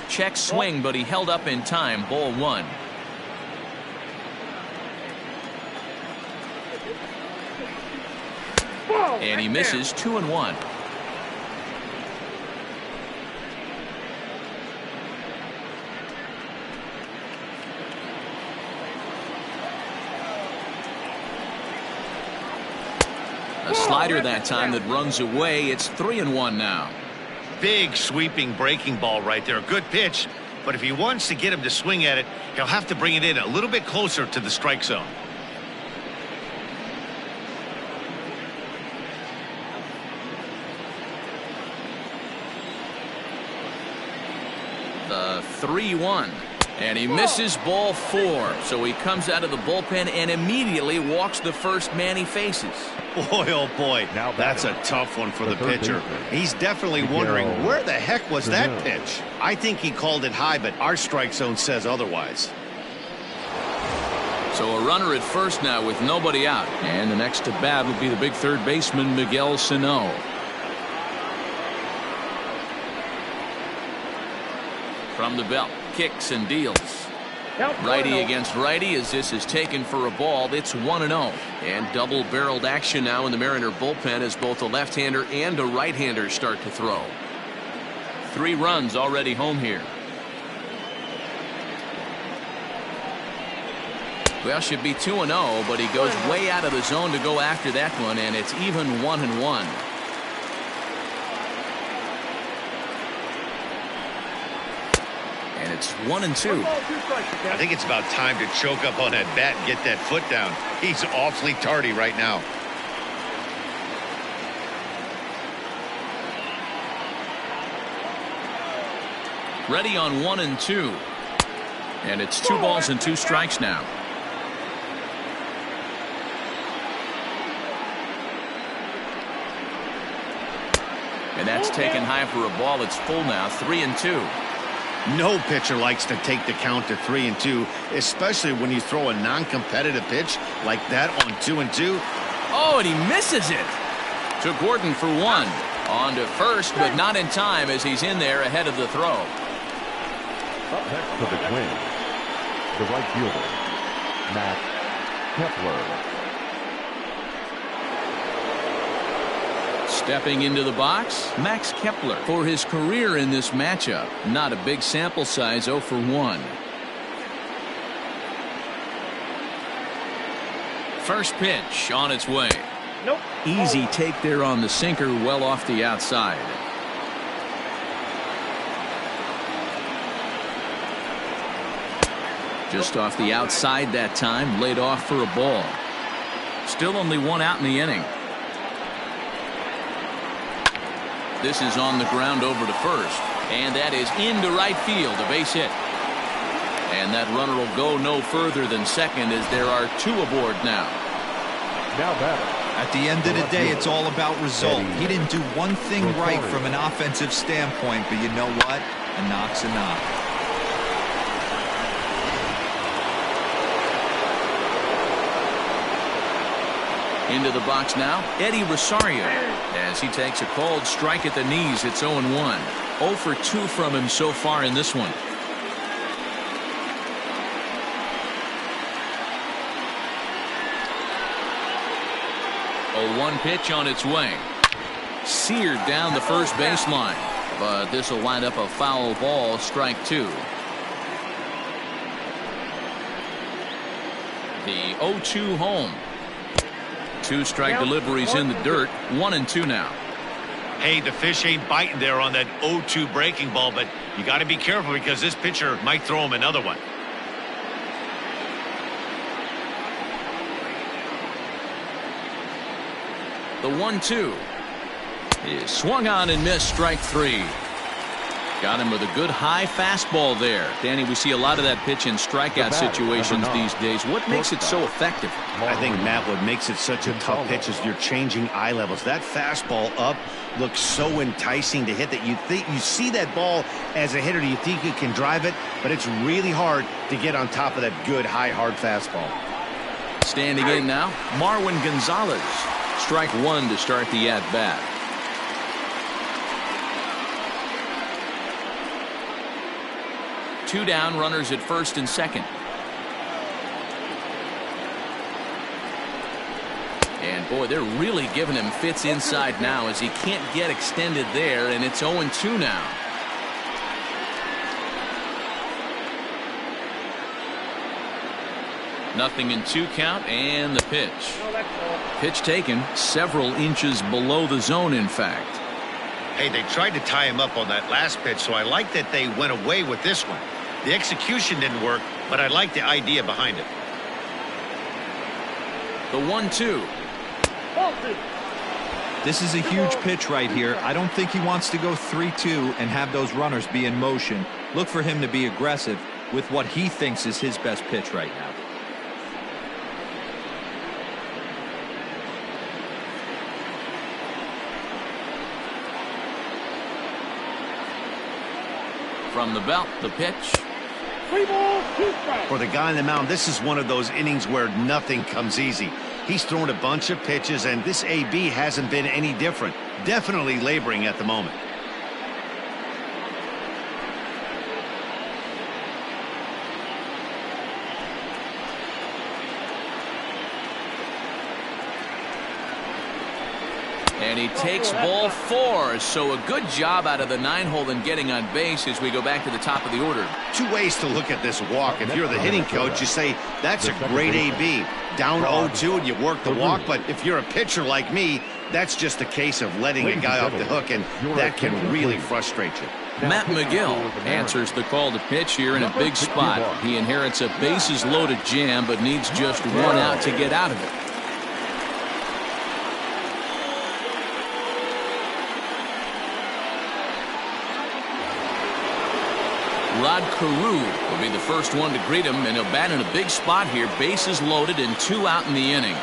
Check swing, but he held up in time. Ball 1. And he misses 2-1. A slider that time that runs away. It's 3-1 now. Big sweeping breaking ball right there. Good pitch. But if he wants to get him to swing at it, he'll have to bring it in a little bit closer to the strike zone. The 3-1. And he misses ball 4. So he comes out of the bullpen and immediately walks the first man he faces. Boy, oh boy, Now that's a batting, tough one for the the third pitcher. baseman, He's definitely Miguel wondering where the heck was that Sano. pitch. I think he called it high, but our strike zone says otherwise. So a runner at first now with nobody out. And the next to bat will be the big third baseman, Miguel Sano. From the belt, kicks and deals. Righty against righty as this is taken for a ball. It's 1-0. And double-barreled action now in the Mariner bullpen as both a left-hander and a right-hander start to throw. 3 runs already home here. Well, should be 2-0, but he goes way out of the zone to go after that one, and it's even 1-1. And it's 1-2. I think it's about time to choke up on that bat and get that foot down. He's awfully tardy right now. Ready on 1-2. And it's 2 balls and 2 strikes now. And that's taken high for a ball. It's full now, 3-2. No pitcher likes to take the count to 3-2, especially when you throw a non-competitive pitch like that on 2-2. Oh, and he misses it. To Gordon for 1. On to first, but not in time as he's in there ahead of the throw. Up next for the Twins, the right fielder, Matt Kepler. Stepping into the box, Max Kepler. For his career in this matchup, not a big sample size, 0 for 1. First pitch on its way. Nope. Easy take there on the sinker, well off the outside. Just off the outside that time, laid off for a ball. Still only 1 out in the inning. This is on the ground over to first, and that is into right field, a base hit. And that runner will go no further than second as there are 2 aboard now. Now batting. At the end of the day, it's all about result. He didn't do one thing right from an offensive standpoint, but you know what? A knock's a knock. Into the box now, Eddie Rosario. As he takes a cold strike at the knees, it's 0-1. 0 for 2 from him so far in this one. A 1 pitch on its way. Seared down the first baseline. But this will wind up a foul ball, strike 2. The 0-2 home. 2 strike deliveries in the dirt. 1-2 now. Hey, the fish ain't biting there on that 0-2 breaking ball, but you got to be careful because this pitcher might throw him another one. The 1-2 is swung on and missed, strike 3. Got him with a good high fastball there. Danny, we see a lot of that pitch in strikeout situations these days. What makes it so effective? I think, Matt, what makes it such a tough pitch is you're changing eye levels. That fastball up looks so enticing to hit that you see that ball as a hitter, you think you can drive it, but it's really hard to get on top of that good high hard fastball. Standing in now, Marwin Gonzalez. Strike 1 to start the at bat. Two down, runners at first and second. And boy, they're really giving him fits inside now as he can't get extended there, and it's 0-2 now. Nothing in 2 count, and the pitch. Pitch taken several inches below the zone, in fact. Hey, they tried to tie him up on that last pitch, so I like that they went away with this one. The execution didn't work, but I like the idea behind it. The 1-2. This is a huge pitch right here. I don't think he wants to go 3-2 and have those runners be in motion. Look for him to be aggressive with what he thinks is his best pitch right now. From the belt, the pitch. 3 balls, 2 strikes. For the guy on the mound, this is one of those innings where nothing comes easy. He's thrown a bunch of pitches, and this AB hasn't been any different. Definitely laboring at the moment. And he takes ball 4. So a good job out of the 9-hole in getting on base as we go back to the top of the order. 2 ways to look at this walk. If you're the hitting coach, you say, that's a great AB. Down 0-2 and you work the walk. But if you're a pitcher like me, that's just a case of letting a guy off the hook, and that can really frustrate you. Matt McGill answers the call to pitch here in a big spot. He inherits a bases-loaded jam, but needs just 1 out to get out of it. Rod Carew will be the first one to greet him, and he'll bat in a big spot here. Bases loaded and 2 out in the inning.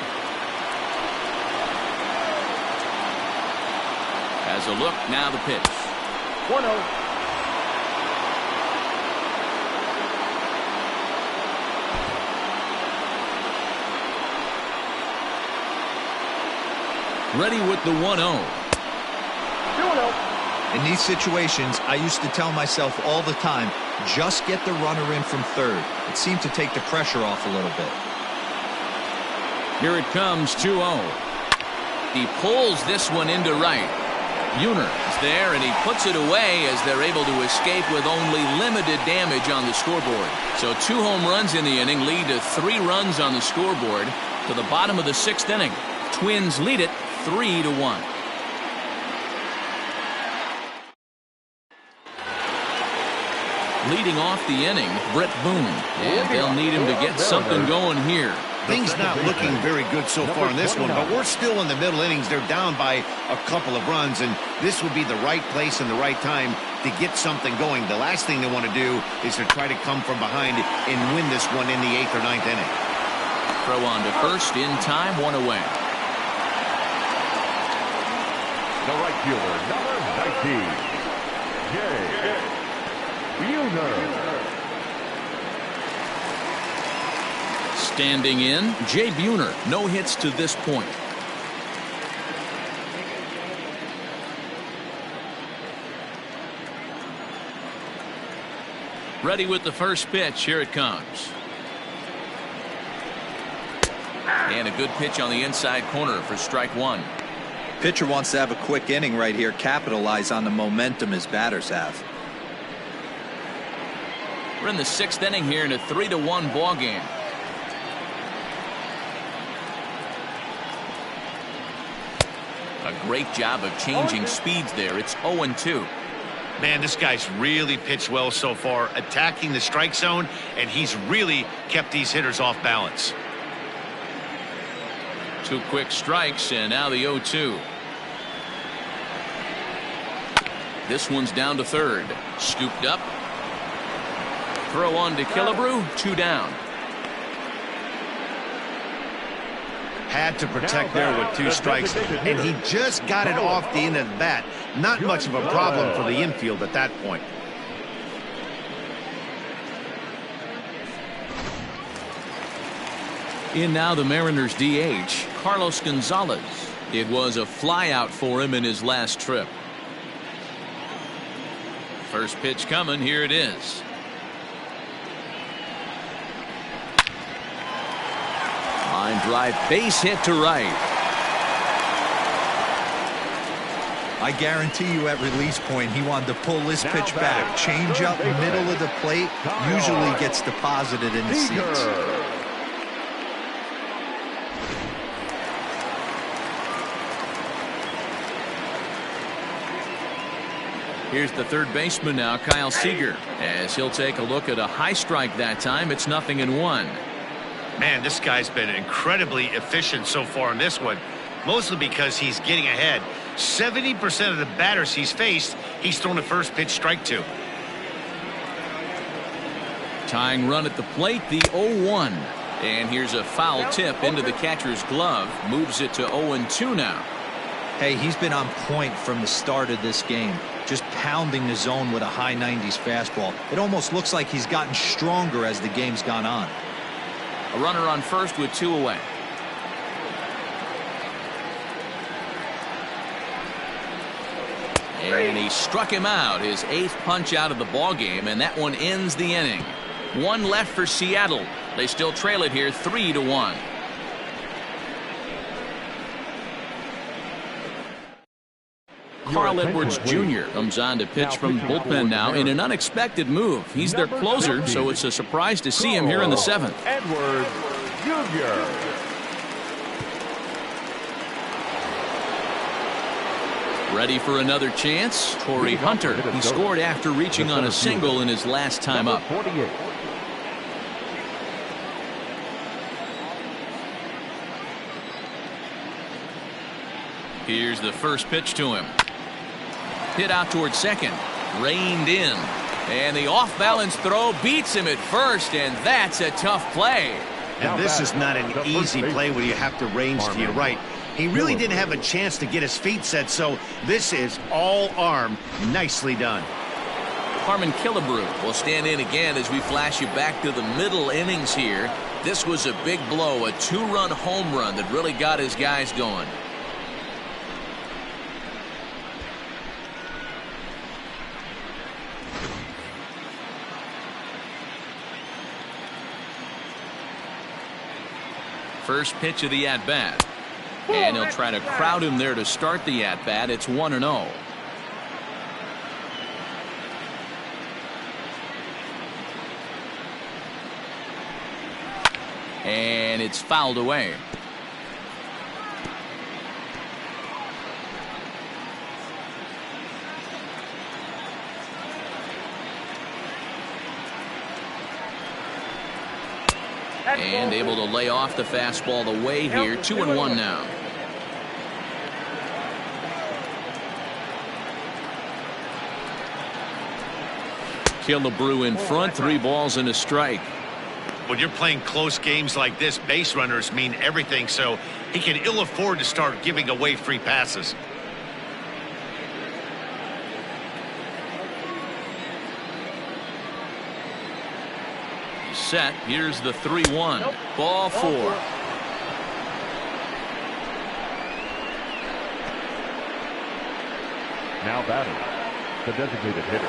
As a look, now the pitch. 1-0. Ready with the 1-0. 2-0. In these situations, I used to tell myself all the time, just get the runner in from third. It seemed to take the pressure off a little bit. Here it comes, 2-0. He pulls this one into right. Buhner is there, and he puts it away as they're able to escape with only limited damage on the scoreboard. So 2 home runs in the inning lead to 3 runs on the scoreboard to the bottom of the 6th inning. Twins lead it 3-1. Leading off the inning, Brett Boone, and they'll need him to get something going here. Things not looking very good so far in this one, but we're still in the middle innings. They're down by a couple of runs, and this would be the right place and the right time to get something going. The last thing they want to do is to try to come from behind and win this one in the 8th or 9th inning. Throw on to first in time, 1 away. The right fielder, number 19, Jay Buhner. Standing in, Jay Buhner. No hits to this point. Ready with the first pitch. Here it comes. And a good pitch on the inside corner for strike 1. Pitcher wants to have a quick inning right here, capitalize on the momentum his batters have. We're in the 6th inning here in a 3-1 ball game. A great job of changing speeds there. It's 0-2. Man, this guy's really pitched well so far, attacking the strike zone, and he's really kept these hitters off balance. 2 quick strikes, and now the 0-2. This one's down to third. Scooped up. Throw on to Killebrew. 2 down. Had to protect there with 2 strikes, and he just got it off the end of the bat. Not much of a problem for the infield at that point. In now the Mariners DH, Carlos Gonzalez. It was a flyout for him in his last trip. First pitch coming. Here it is. Line drive, base hit to right. I guarantee you at release point he wanted to pull this pitch back. Change up middle of the plate usually gets deposited in the seats. Here's the third baseman now, Kyle Seager, as he'll take a look at a high strike that time. It's 0-1. Man, this guy's been incredibly efficient so far in this one, mostly because he's getting ahead. 70% of the batters he's faced, he's thrown a first pitch strike to. Tying run at the plate, the 0-1. And here's a foul tip into the catcher's glove. Moves it to 0-2 now. Hey, he's been on point from the start of this game. just pounding the zone with a high 90s fastball. It almost looks like he's gotten stronger as the game's gone on. A runner on first with 2 away. And he struck him out, his 8th punch out of the ball game, and that one ends the inning. 1 left for Seattle. They still trail it here 3-1. Carl Edwards Jr. comes on to pitch from the bullpen now in an unexpected move. He's their closer, so it's a surprise to see him here in the 7th. Edwards Jr. Ready for another chance? Torrey Hunter. He scored after reaching on a single in his last time up. 48. Here's the first pitch to him. Hit out towards second. Reined in. And the off-balance throw beats him at first, and that's a tough play. And this is not an easy play where you have to range to your right. He really didn't have a chance to get his feet set, so this is all arm. Nicely done. Harmon Killebrew will stand in again as we flash you back to the middle innings here. This was a big blow, a 2-run home run that really got his guys going. First pitch of the at-bat. And he'll try to crowd him there to start the at-bat. It's 1-0. And it's fouled away. And able to lay off the fastball away here. 2-1 now. Killebrew in front. 3 balls and a strike. When you're playing close games like this, base runners mean everything, so he can ill afford to start giving away free passes. Set. Here's the 3-1. Ball 4. Now batting, the designated hitter,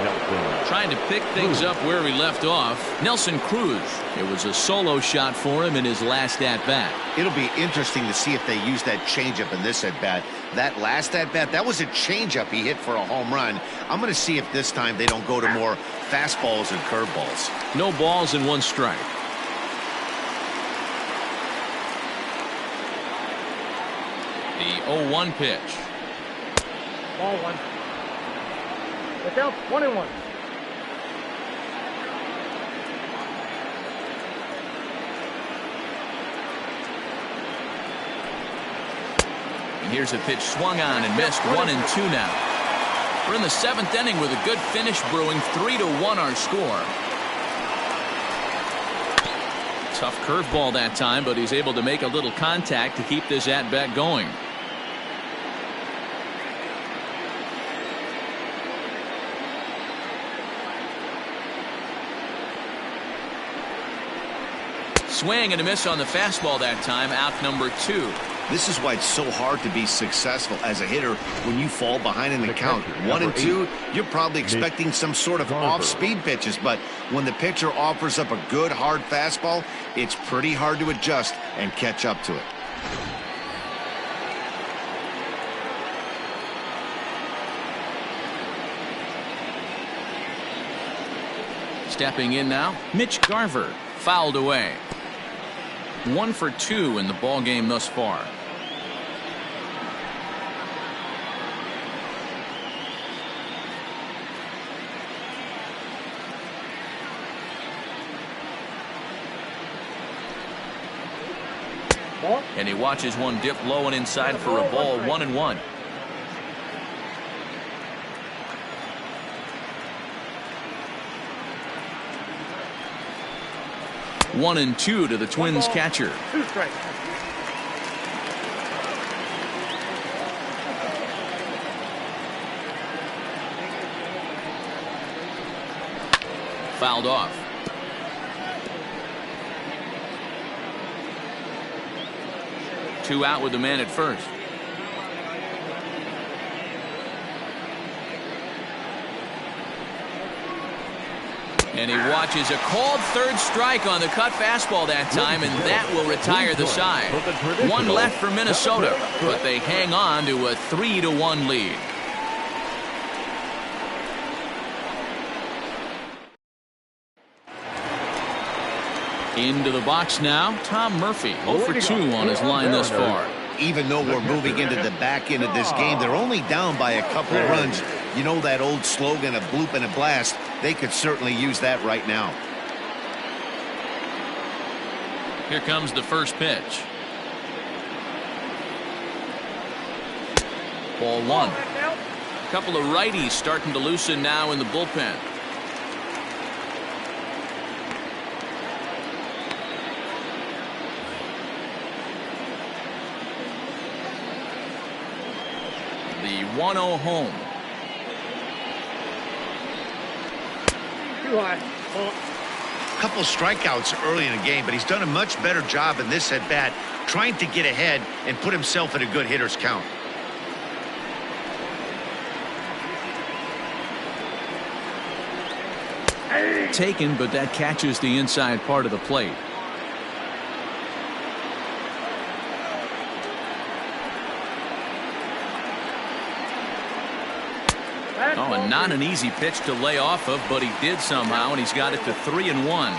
Nelson. Trying to pick things up where he left off. Nelson Cruz. It was a solo shot for him in his last at-bat. It'll be interesting to see if they use that changeup in this at-bat. That last at-bat, that was a changeup he hit for a home run. I'm going to see if this time they don't go to more fastballs and curveballs. No balls and 1 strike. The 0-1 pitch. Ball 1. The count 1-1. And here's a pitch swung on and missed. 1-2 now. We're in the 7th inning with a good finish brewing. 3-1 our score. Tough curveball that time, but he's able to make a little contact to keep this at-bat going. Swing and a miss on the fastball that time. Out number 2. This is why it's so hard to be successful as a hitter when you fall behind in the count. 1-2, you're probably expecting some sort of off-speed pitches, but when the pitcher offers up a good hard fastball, it's pretty hard to adjust and catch up to it. Stepping in now, Mitch Garver. Fouled away. 1 for 2 in the ball game thus far. And he watches one dip low and inside for a ball. 1-1. One and 2 to the Twins catcher. 2 strikes. fouled off. Two out with the man at first. And he watches a called third strike on the cut fastball that time, and that will retire the side. One left for Minnesota, but they hang on to a 3-1 lead. Into the box now, Tom Murphy, 0 for 2 on his line thus far. Even though we're moving into the back end of this game, they're only down by a couple of runs. You know that old slogan, a bloop and a blast? They could certainly use that right now. Here comes the first pitch. Ball 1. A couple of righties starting to loosen now in the bullpen. The 1-0 home. Too high. Ball. Couple strikeouts early in the game, but he's done a much better job in this at bat, trying to get ahead and put himself in a good hitter's count. Taken, but that catches the inside part of the plate. Oh, and not an easy pitch to lay off of, but he did somehow, and he's got it to 3-1.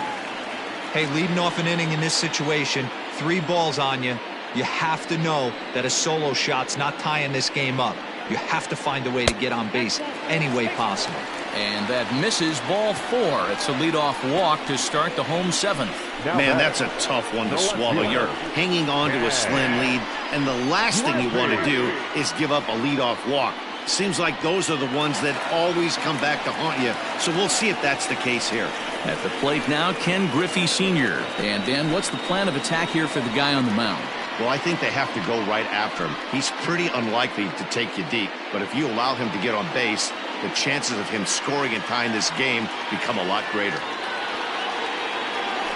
Hey, leading off an inning in this situation, 3 balls on you. You have to know that a solo shot's not tying this game up. You have to find a way to get on base any way possible. And that misses, ball 4. It's a leadoff walk to start the home 7th. Man, that's a tough one to swallow. You're hanging on to a slim lead, and the last thing you want to do is give up a leadoff walk. Seems like those are the ones that always come back to haunt you, so we'll see if that's the case here. At the plate now, Ken Griffey Sr. And Dan, what's the plan of attack here for the guy on the mound? Well, I think they have to go right after him. He's pretty unlikely to take you deep, but if you allow him to get on base, the chances of him scoring and tying this game become a lot greater.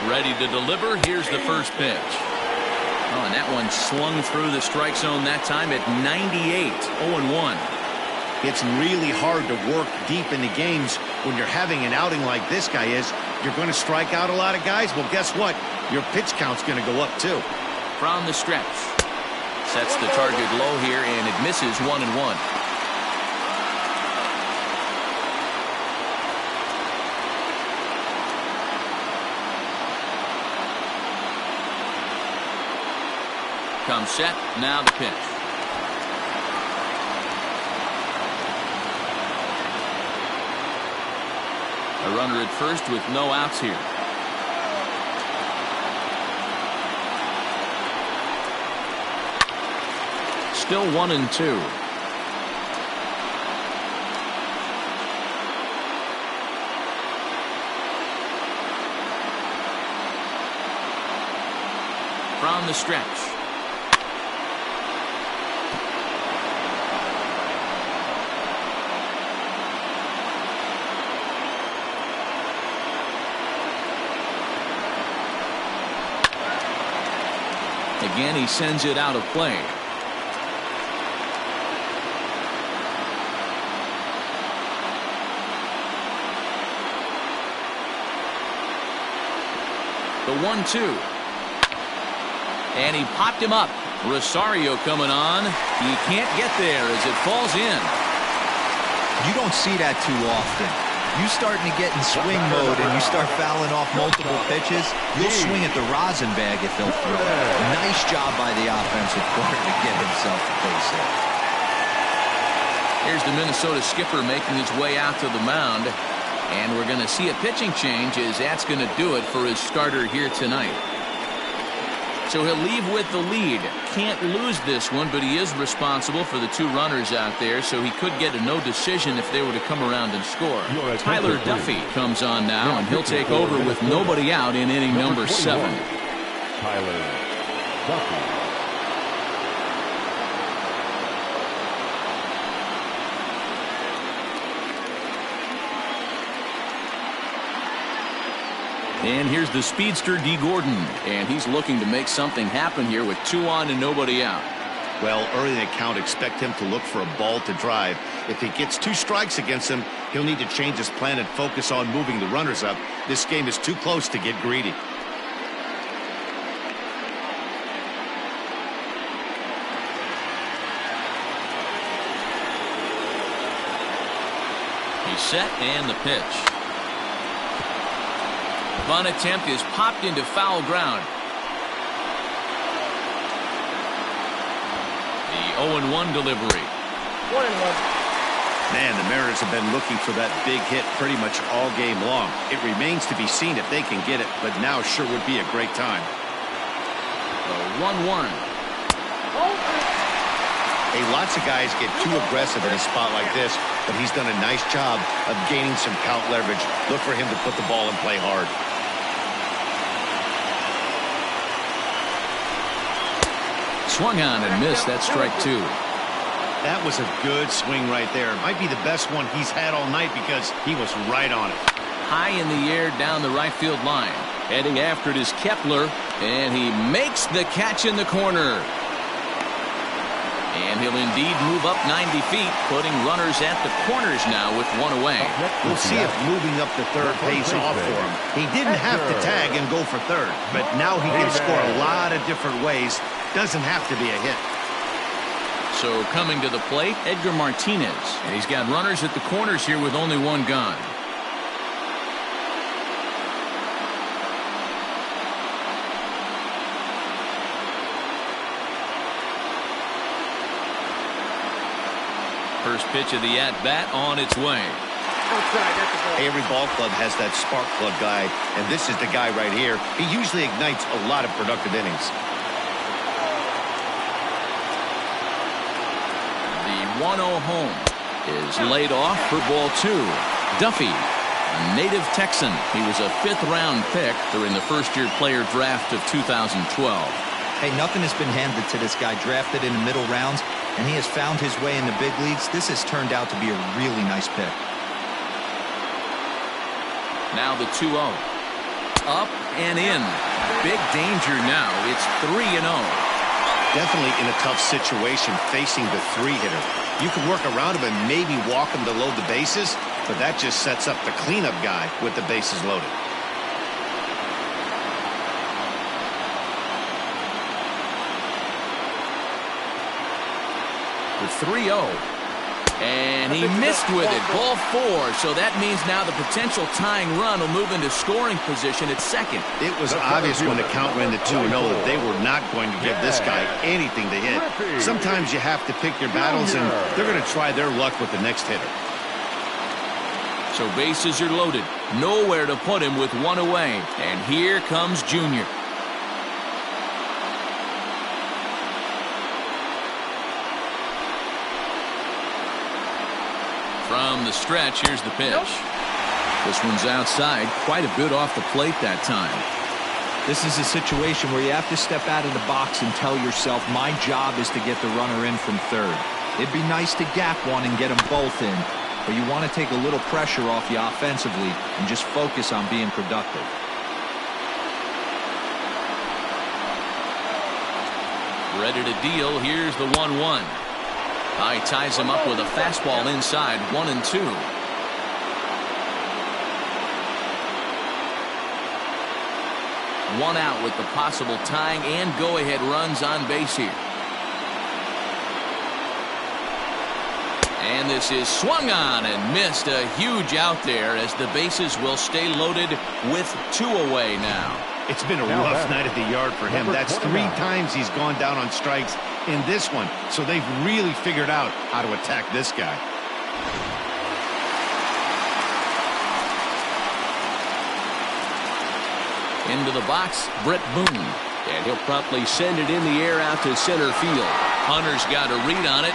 Ready to deliver. Here's the first pitch. Oh, and that one slung through the strike zone that time at 98, 0-1. It's really hard to work deep into games when you're having an outing like this guy is. You're going to strike out a lot of guys. Well, guess what? Your pitch count's going to go up, too. From the stretch. Sets the target low here, and it misses 1-1. Comes set. Now the pitch. A runner at first with no outs here. Still 1-2. From the stretch. Again, he sends it out of play. The 1-2. And he popped him up. Rosario coming on. He can't get there as it falls in. You don't see that too often. You starting to get in swing mode and you start fouling off multiple pitches, you'll swing at the rosin bag if they'll throw it. Nice job by the offensive corner to get himself a base hit. Here's the Minnesota skipper making his way out to the mound. And we're going to see a pitching change as that's going to do it for his starter here tonight. So he'll leave with the lead. Can't lose this one, but he is responsible for the 2 runners out there, so he could get a no decision if they were to come around and score. Tyler Duffy comes on now, and he'll take over with nobody out in inning number 7. Tyler Duffy. And here's the speedster D. Gordon, and he's looking to make something happen here with 2 on and nobody out. Well, early in the count, expect him to look for a ball to drive. If he gets 2 strikes against him, he'll need to change his plan and focus on moving the runners up. This game is too close to get greedy. He's set and the pitch. Bunt attempt is popped into foul ground. The 0-1 delivery. 1-1. Man, the Mariners have been looking for that big hit pretty much all game long. It remains to be seen if they can get it, but now sure would be a great time. The 1-1. Hey, lots of guys get too aggressive in a spot like this, but he's done a nice job of gaining some count leverage. Look for him to put the ball and play hard. Swung on and missed. That's strike 2. That was a good swing right there. Might be the best one he's had all night because he was right on it. High in the air down the right field line. Heading after it is Kepler, and he makes the catch in the corner. And he'll indeed move up 90 feet, putting runners at the corners now with 1 away. We'll see if moving up to third pays off for him. He didn't have to tag and go for third, but now he can score a lot of different ways. Doesn't have to be a hit. So coming to the plate, Edgar Martinez. And he's got runners at the corners here with only 1 gone. First pitch of the at-bat on its way. Every ball club has that spark plug guy, and this is the guy right here. He usually ignites a lot of productive innings. The 1-0 home is laid off for ball 2. Duffy, a native Texan. He was a 5th-round pick during the first-year player draft of 2012. Hey, nothing has been handed to this guy. Drafted in the middle rounds, and he has found his way in the big leagues. This has turned out to be a really nice pick. Now the 2-0. Up and in. Big danger now. It's 3-0. Definitely in a tough situation facing the 3-hitter. You can work around him and maybe walk him to load the bases, but that just sets up the cleanup guy with the bases loaded. The 3-0. And he missed with it. Ball 4. So that means now the potential tying run will move into scoring position at second. It was obvious when the count ran to 2-0 that they were not going to give this guy anything to hit. Sometimes you have to pick your battles, and they're going to try their luck with the next hitter. So bases are loaded. Nowhere to put him with 1 away. And here comes Junior. From the stretch, here's the pitch. This one's outside, quite a bit off the plate that time. This is a situation where you have to step out of the box and tell yourself, my job is to get the runner in from third. It'd be nice to gap one and get them both in, but you want to take a little pressure off you offensively and just focus on being productive. Ready to deal. Here's the 1-1. He ties him up with a fastball inside. 1-2. One out with the possible tying and go-ahead runs on base here. And this is swung on and missed. A huge out there as the bases will stay loaded with 2 away now. It's been a rough night at the yard for him. That's 3 times he's gone down on strikes in this one. So they've really figured out how to attack this guy. Into the box, Brett Boone. And he'll promptly send it in the air out to center field. Hunter's got a read on it.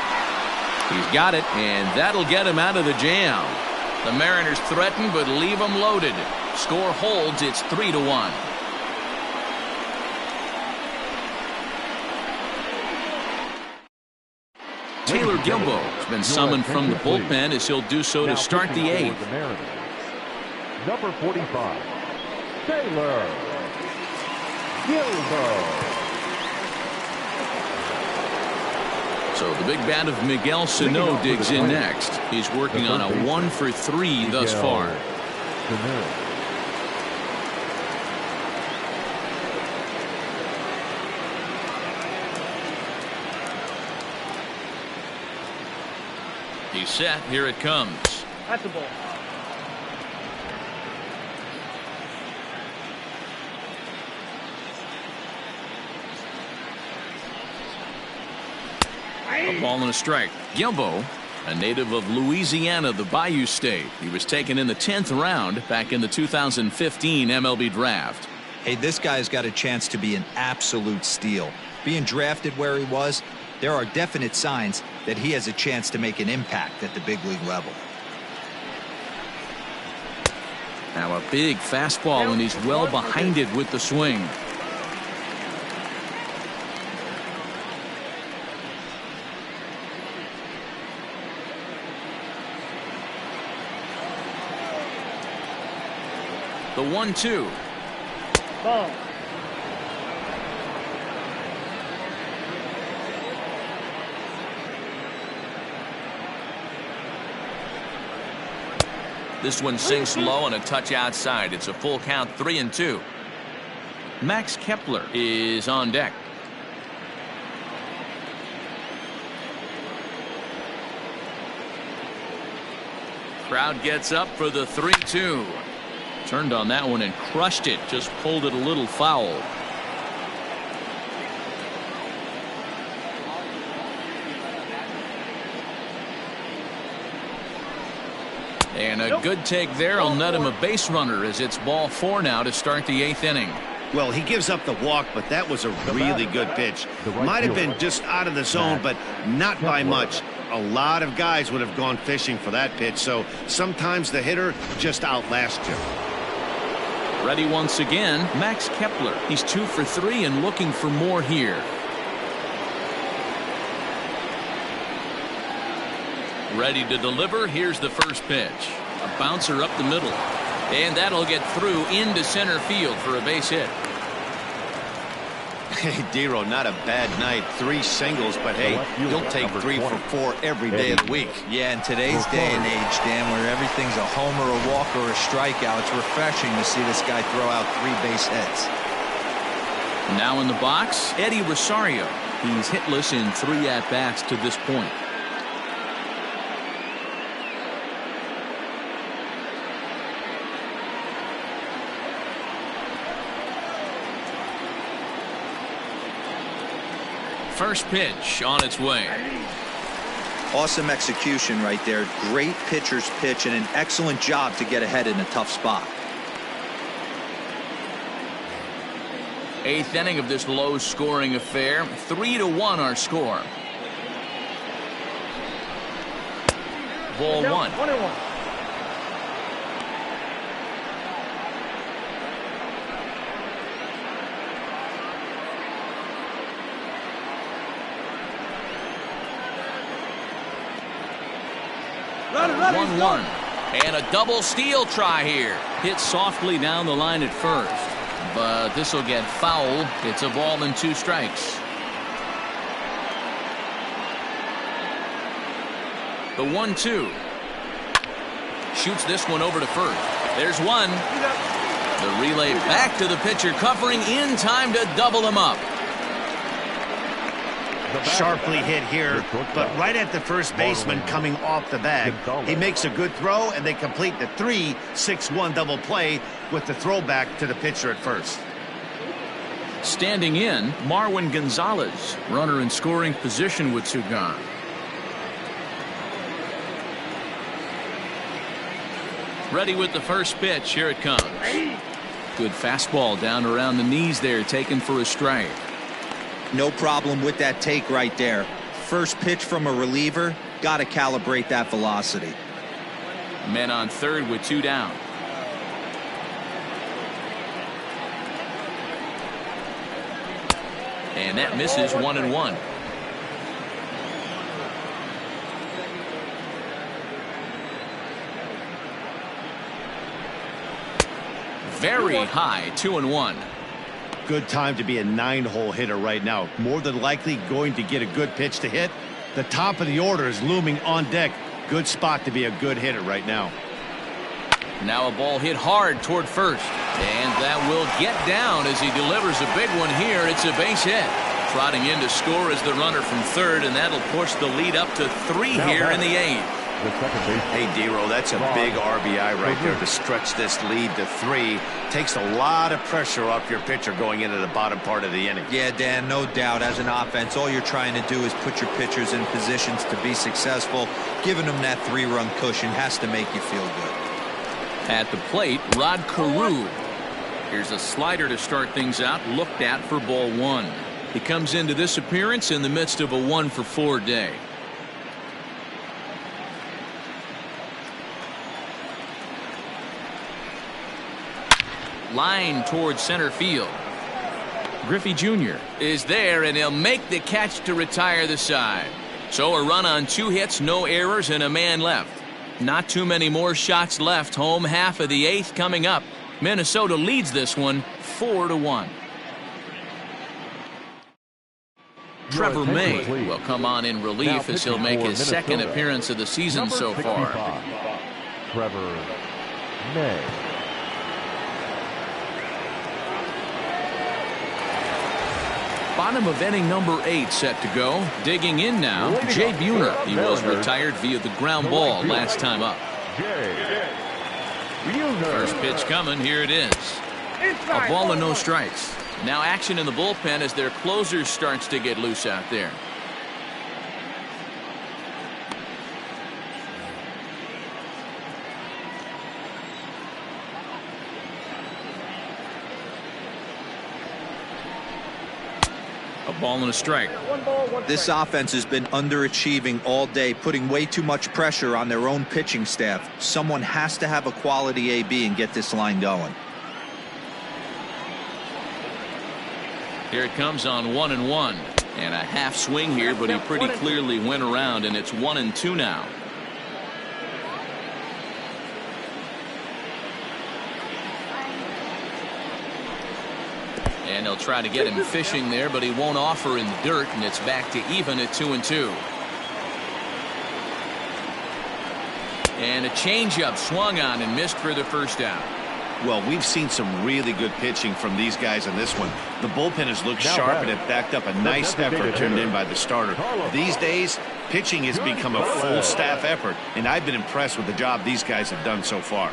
He's got it, and that'll get him out of the jam. The Mariners threaten, but leave them loaded. Score holds. It's 3-1. Taylor Gilbo has been summoned from the bullpen as he'll do so to start the 8th. Number 45, Taylor Gilbo. So the big bat of Miguel Sano digs in next. He's working on a 1-for-3 thus far. He's set. Here it comes. That's the ball. A ball and a strike. Gilbo, a native of Louisiana, the Bayou State. He was taken in the 10th round back in the 2015 MLB draft. Hey, this guy's got a chance to be an absolute steal. Being drafted where he was, there are definite signs that he has a chance to make an impact at the big league level. Now a big fastball, and he's well behind it with the swing. The 1-2. Ball. This one sinks low and a touch outside. It's a full count, 3-2. Max Kepler is on deck. Crowd gets up for the 3-2. Turned on that one and crushed it. Just pulled it a little foul. And a good take there will net him a base runner as it's ball 4 now to start the 8th inning. Well, he gives up the walk, but that was a really good pitch. Might have been just out of the zone, but not by much. A lot of guys would have gone fishing for that pitch, so sometimes the hitter just outlasts you. Ready once again, Max Kepler. He's 2 for 3 and looking for more here. Ready to deliver. Here's the first pitch. A bouncer up the middle. And that'll get through into center field for a base hit. Hey, Dero, not a bad night. 3 singles, but hey, you'll take 3 for 4 every day of the week. Yeah, in today's day and age, Dan, where everything's a homer, a walk, or a strikeout, it's refreshing to see this guy throw out 3 base hits. Now in the box, Eddie Rosario. He's hitless in 3 at-bats to this point. First pitch on its way. Awesome execution right there. Great pitcher's pitch and an excellent job to get ahead in a tough spot. 8th inning of this low-scoring affair. 3-1 our score. Ball 1. 1-1. Run, 1-1. And a double steal try here. Hit softly down the line at first. But this will get foul. It's a ball and 2 strikes. The 1-2. Shoots this one over to first. There's one. The relay back to the pitcher, covering in time to double him up. Sharply hit here, but right at the first baseman coming off the bag. He makes a good throw, and they complete the 3-6-1 double play with the throwback to the pitcher at first. Standing in, Marwin Gonzalez, runner in scoring position with 2 gone. Ready with the first pitch. Here it comes. Good fastball down around the knees there, taken for a strike. No problem with that take right there. First pitch from a reliever, got to calibrate that velocity. Men on third with 2 down. And that misses 1-1. very high, 2-1. Good time to be a 9-hole hitter right now. More than likely going to get a good pitch to hit. The top of the order is looming on deck. Good spot to be a good hitter right now. Now a ball hit hard toward first. And that will get down as he delivers a big one here. It's a base hit. Trotting in to score is the runner from third, and that'll push the lead up to 3 here in the 8th. Hey, D-Row, that's a big RBI right there to stretch this lead to 3. Takes a lot of pressure off your pitcher going into the bottom part of the inning. Yeah, Dan, no doubt. As an offense, all you're trying to do is put your pitchers in positions to be successful. Giving them that 3-run cushion has to make you feel good. At the plate, Rod Carew. Here's a slider to start things out, looked at for ball 1. He comes into this appearance in the midst of a 1-for-4 day. Line towards center field. Griffey Jr. is there, and he'll make the catch to retire the side. So a run on 2 hits, no errors, and a man left. Not too many more shots left. Home half of the 8th coming up. Minnesota leads this one 4-1. Trevor May will come on in relief as he'll make his second appearance of the season so far. Trevor May. Bottom of inning number 8 set to go. Digging in now, Jay Buhner. He was retired via the ground ball last time up. First pitch coming. Here it is. A ball and no strikes. Now action in the bullpen as their closer starts to get loose out there. A ball and a strike. This offense has been underachieving all day, putting way too much pressure on their own pitching staff. Someone has to have a quality AB and get this line going. Here it comes on 1-1. And a half swing here, but he pretty clearly went around, and it's 1-2 now. And they'll try to get him fishing there, but he won't offer in the dirt, and it's back to even at 2-2. And a changeup swung on and missed for the first out. Well, we've seen some really good pitching from these guys in this one. The bullpen has looked sharp and it backed up a nice effort turned in by the starter. These days, pitching has become a full staff effort, and I've been impressed with the job these guys have done so far.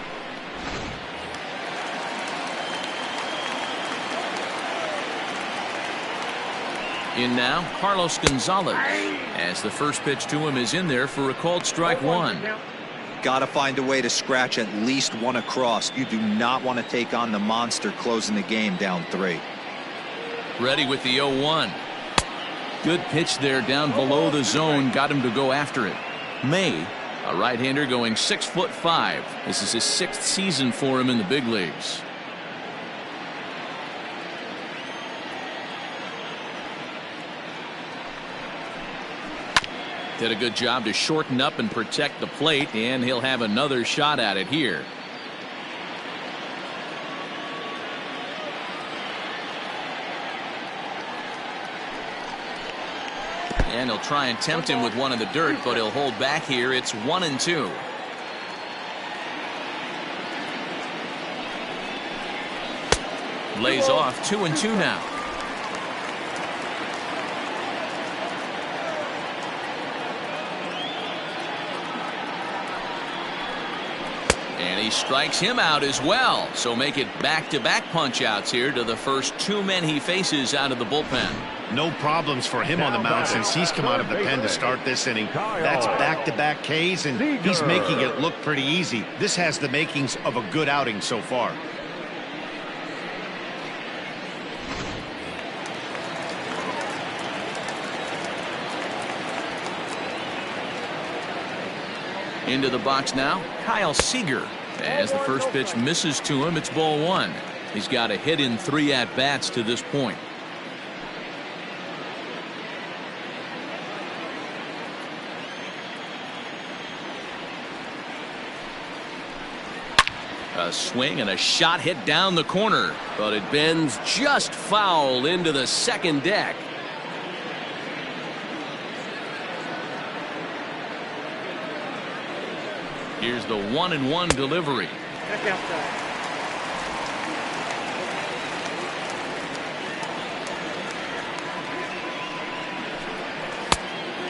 In now, Carlos Gonzalez, as the first pitch to him is in there for a called strike 1. Got to find a way to scratch at least one across. You do not want to take on the monster closing the game down 3. Ready with the 0-1. Good pitch there down below the zone, got him to go after it. May, a right-hander going 6'5". This is his 6th season for him in the big leagues. Did a good job to shorten up and protect the plate, and he'll have another shot at it here. And he'll try and tempt him with one in the dirt, but he'll hold back here. It's 1-2. Lays off 2-2 now. And he strikes him out as well. So make it back-to-back punch-outs here to the first 2 men he faces out of the bullpen. No problems for him on the mound since he's come out of the pen to start this inning. That's back-to-back Ks, and he's making it look pretty easy. This has the makings of a good outing so far. Into the box now, Kyle Seager. As the first pitch misses to him, it's ball 1. He's got a hit in 3 at-bats to this point. A swing and a shot hit down the corner, but it bends just foul into the second deck. Here's the 1-1 delivery. Back outside.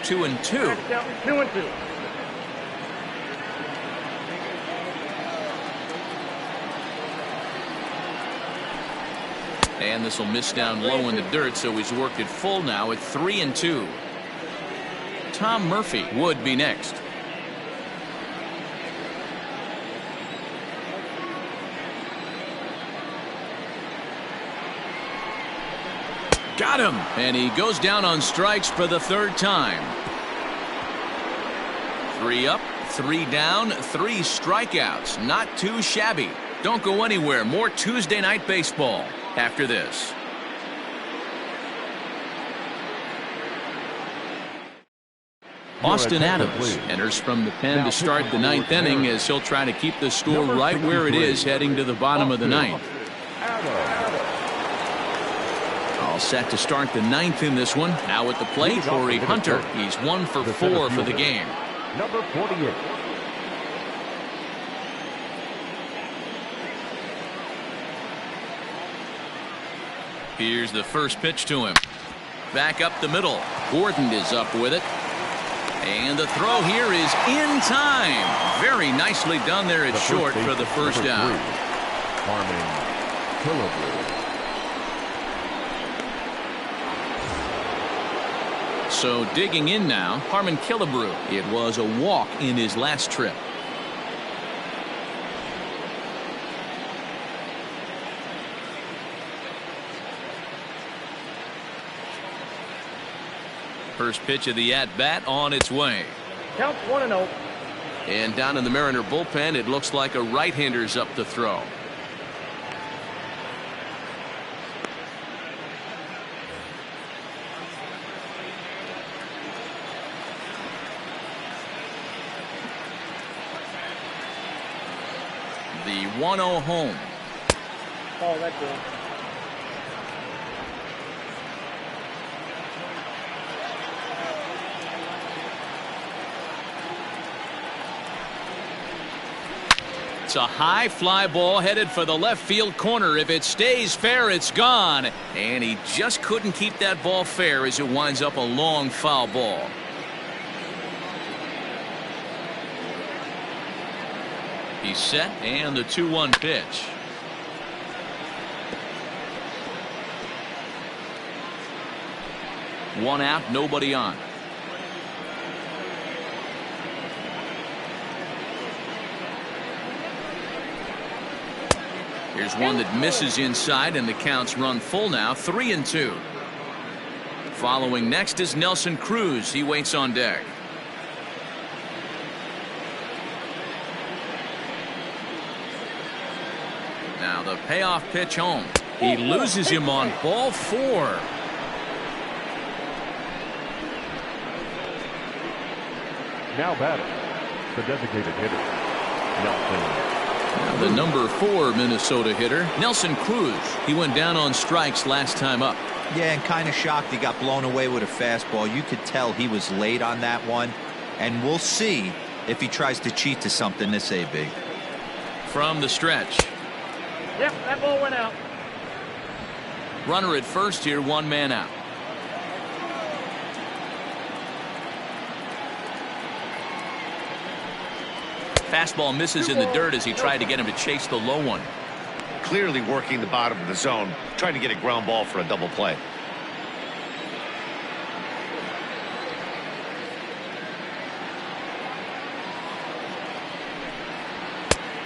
2-2. Back down, 2-2. And this will miss down low in the dirt, so he's worked it full now at 3-2. Tom Murphy would be next. Got him, and he goes down on strikes for the third time. 3 up, 3 down, 3 strikeouts. Not too shabby. Don't go anywhere. More Tuesday Night Baseball after this. Austin Adams enters from the pen to start the 9th inning, as he'll try to keep the score right where it is heading to the bottom of the 9th. All set to start the 9th in this one. Now at the plate, Corey Hunter. He's 1 for 4 for the game. Number 48. Here's the first pitch to him. Back up the middle. Gordon is up with it. And the throw here is in time. Very nicely done there at short for the first down. Harmon Killebrew. So digging in now, Harmon Killebrew. It was a walk in his last trip. First pitch of the at-bat on its way. Counts 1-0. And down in the Mariner bullpen, it looks like a right-hander's up to throw. The 1-0 home. Oh, that's good. It's a high fly ball headed for the left field corner. If it stays fair, it's gone. And he just couldn't keep that ball fair as it winds up a long foul ball. He's set, and the 2-1 pitch. One out, nobody on. Here's one that misses inside, and the counts run full now, 3-2. Following next is Nelson Cruz. He waits on deck. Now the payoff pitch home. He loses him on ball 4. Now batting, the designated hitter, Nelson. Now the number 4 Minnesota hitter, Nelson Cruz. He went down on strikes last time up. Yeah, and kind of shocked he got blown away with a fastball. You could tell he was late on that one. And we'll see if he tries to cheat to something this AB. From the stretch. Yep, that ball went out. Runner at first here, 1 man out. Fastball misses in the dirt as he tried to get him to chase the low one. Clearly working the bottom of the zone, trying to get a ground ball for a double play.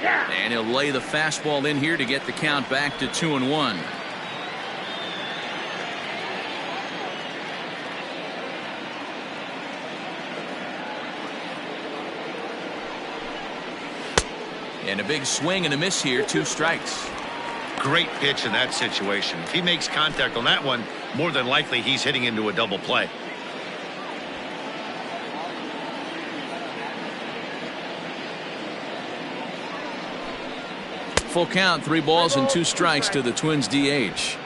And he'll lay the fastball in here to get the count back to 2-1. And a big swing and a miss here, 2 strikes. Great pitch in that situation. If he makes contact on that one, more than likely he's hitting into a double play. Full count, 3 balls and 2 strikes to the Twins DH.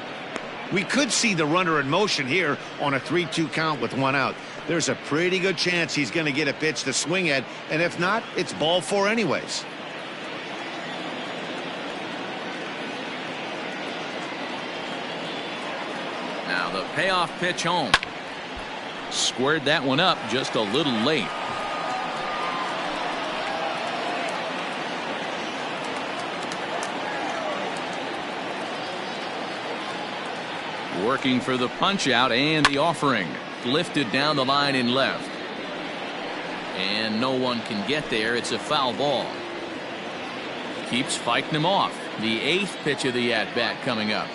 We could see the runner in motion here on a 3-2 count with 1 out. There's a pretty good chance he's going to get a pitch to swing at, and if not, it's ball 4 anyways. Now the payoff pitch home. Squared that one up just a little late. Working for the punch out and the offering. Lifted down the line in left. And no one can get there. It's a foul ball. Keeps fighting him off. The 8th pitch of the at-bat coming up.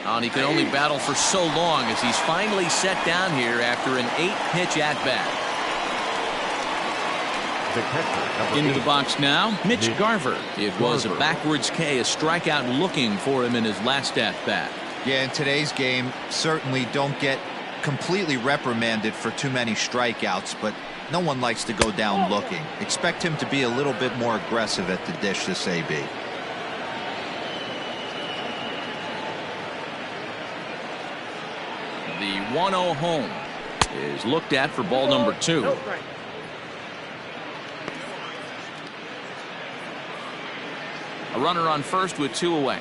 And he can only battle for so long as he's finally set down here after an 8-pitch at-bat. Into the box now, Mitch Garver. It was a backwards K, a strikeout looking for him in his last at-bat. Yeah, in today's game, certainly don't get completely reprimanded for too many strikeouts, but no one likes to go down looking. Expect him to be a little bit more aggressive at the dish this AB. The 1-0 home is looked at for ball number 2. A runner on first with 2 away.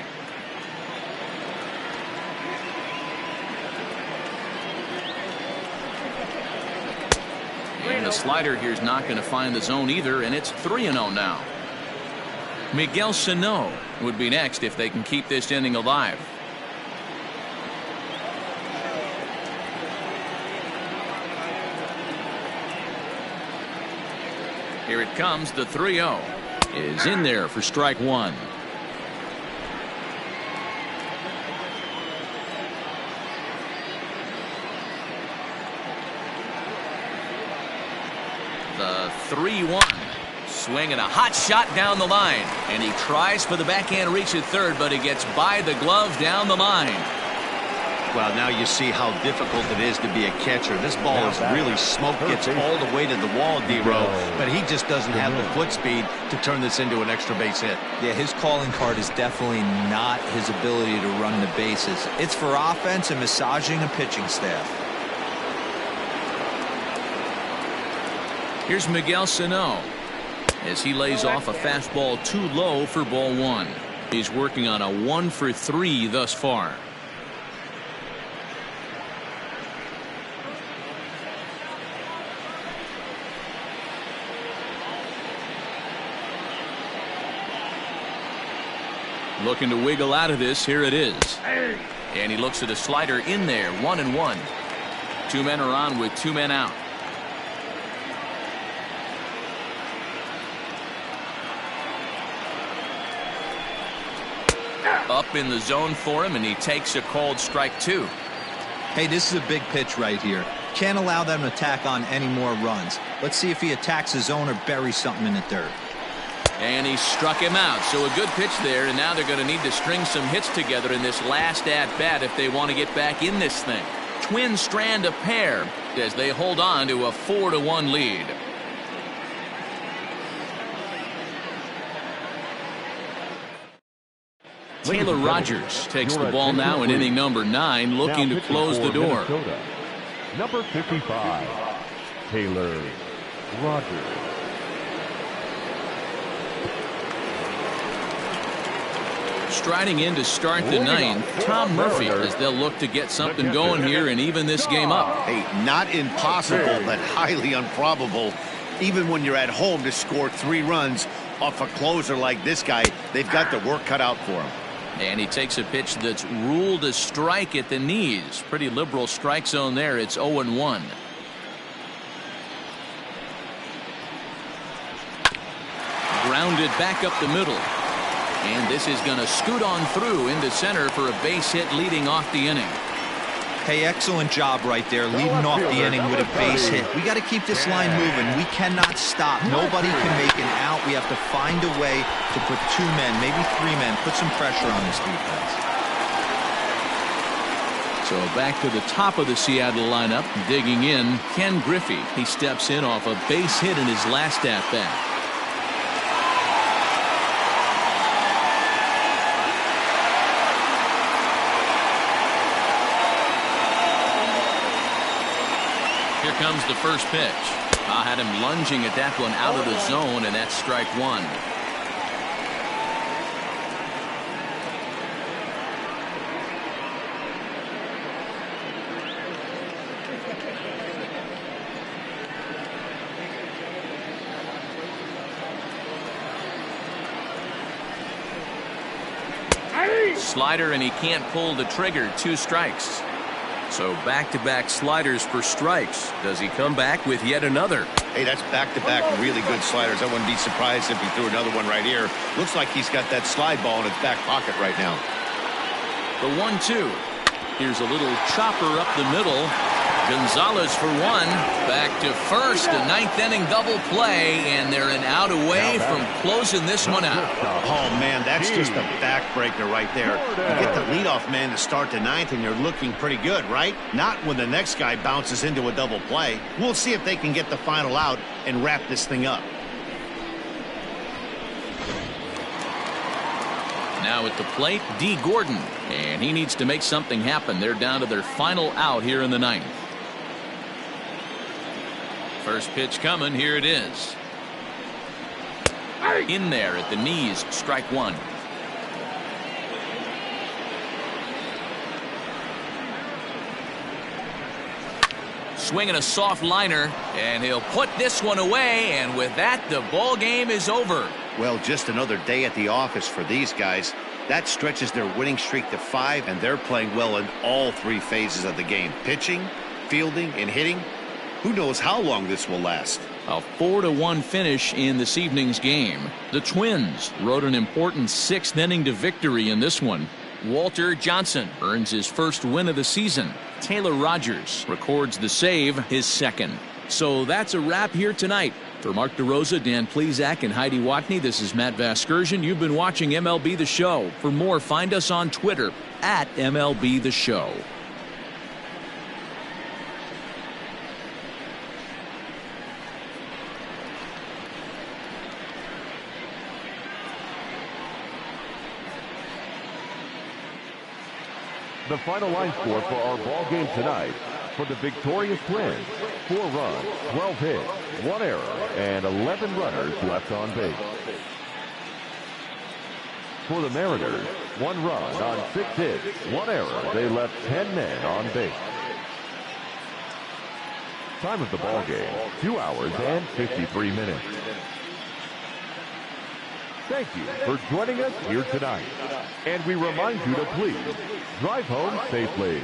And the slider here is not going to find the zone either, and it's 3-0 now. Miguel Sano would be next if they can keep this inning alive. Here it comes, the 3-0 is in there for strike 1. The 3-1 swing and a hot shot down the line, and he tries for the backhand reach at third, but he gets by the glove down the line. Well, now you see how difficult it is to be a catcher. This ball is really smoke, gets all the way to the wall, D-Row, but he just doesn't have the foot speed to turn this into an extra base hit. Yeah, his calling card is definitely not his ability to run the bases. It's for offense and massaging a pitching staff. Here's Miguel Sano as he lays off a fastball too low for ball 1. He's working on a 1 for 3 thus far. Looking to wiggle out of this. Here it is. And he looks at a slider in there. 1-1. 2 men are on with 2 men out. Up in the zone for him, and he takes a called strike 2. Hey, this is a big pitch right here. Can't allow them to tack on any more runs. Let's see if he attacks his zone or buries something in the dirt. And he struck him out. So a good pitch there, and now they're going to need to string some hits together in this last at-bat if they want to get back in this thing. Twins strand a pair as they hold on to a 4-1 lead. Taylor Rogers takes the ball now in inning number 9, looking to close the door. Number 55, Taylor Rogers. Striding in to start the 9th, Tom Murphy, as they'll look to get something going here and even this game up. Hey, not impossible, but highly improbable. Even when you're at home to score 3 runs off a closer like this guy, they've got the work cut out for him. And he takes a pitch that's ruled a strike at the knees. Pretty liberal strike zone there. It's 0-1. Grounded back up the middle. And this is going to scoot on through into center for a base hit leading off the inning. Hey, excellent job right there, leading off the inning with a base hit. We got to keep this line moving. We cannot stop. Nobody can make an out. We have to find a way to put 2 men, maybe 3 men, put some pressure on this defense. So back to the top of the Seattle lineup, digging in, Ken Griffey. He steps in off a base hit in his last at-bat. Here comes the first pitch. I had him lunging at that one out of the zone, and that's strike one. Slider, and he can't pull the trigger. 2 strikes. So back-to-back sliders for strikes. Does he come back with yet another? Hey, that's back-to-back really good sliders. I wouldn't be surprised if he threw another one right here. Looks like he's got that slide ball in his back pocket right now. The 1-2. Here's a little chopper up the middle. Gonzalez for one. Back to first. A 9th inning double play, and they're an out away from closing this one out. Oh, man, that's just a backbreaker right there. You get the leadoff man to start the 9th, and you're looking pretty good, right? Not when the next guy bounces into a double play. We'll see if they can get the final out and wrap this thing up. Now at the plate, D. Gordon, and he needs to make something happen. They're down to their final out here in the 9th. First pitch coming. Here it is. In there at the knees. Strike one. Swinging a soft liner, and he'll put this one away, and with that, the ball game is over. Well, just another day at the office for these guys. That stretches their winning streak to 5, and they're playing well in all 3 phases of the game. Pitching, fielding, and hitting. Who knows how long this will last? A 4-1 finish in this evening's game. The Twins rode an important 6th inning to victory in this one. Walter Johnson earns his first win of the season. Taylor Rogers records the save, his second. So that's a wrap here tonight. For Mark DeRosa, Dan Plesac, and Heidi Watney, this is Matt Vasgersian. You've been watching MLB The Show. For more, find us on Twitter at MLB The Show. The final line score for our ball game tonight: for the victorious Twins, 4 runs, 12 hits, 1 error, and 11 runners left on base. For the Mariners, 1 run on 6 hits, 1 error. They left 10 men on base. Time of the ball game: 2 hours and 53 minutes. Thank you for joining us here tonight. And we remind you to please drive home safely.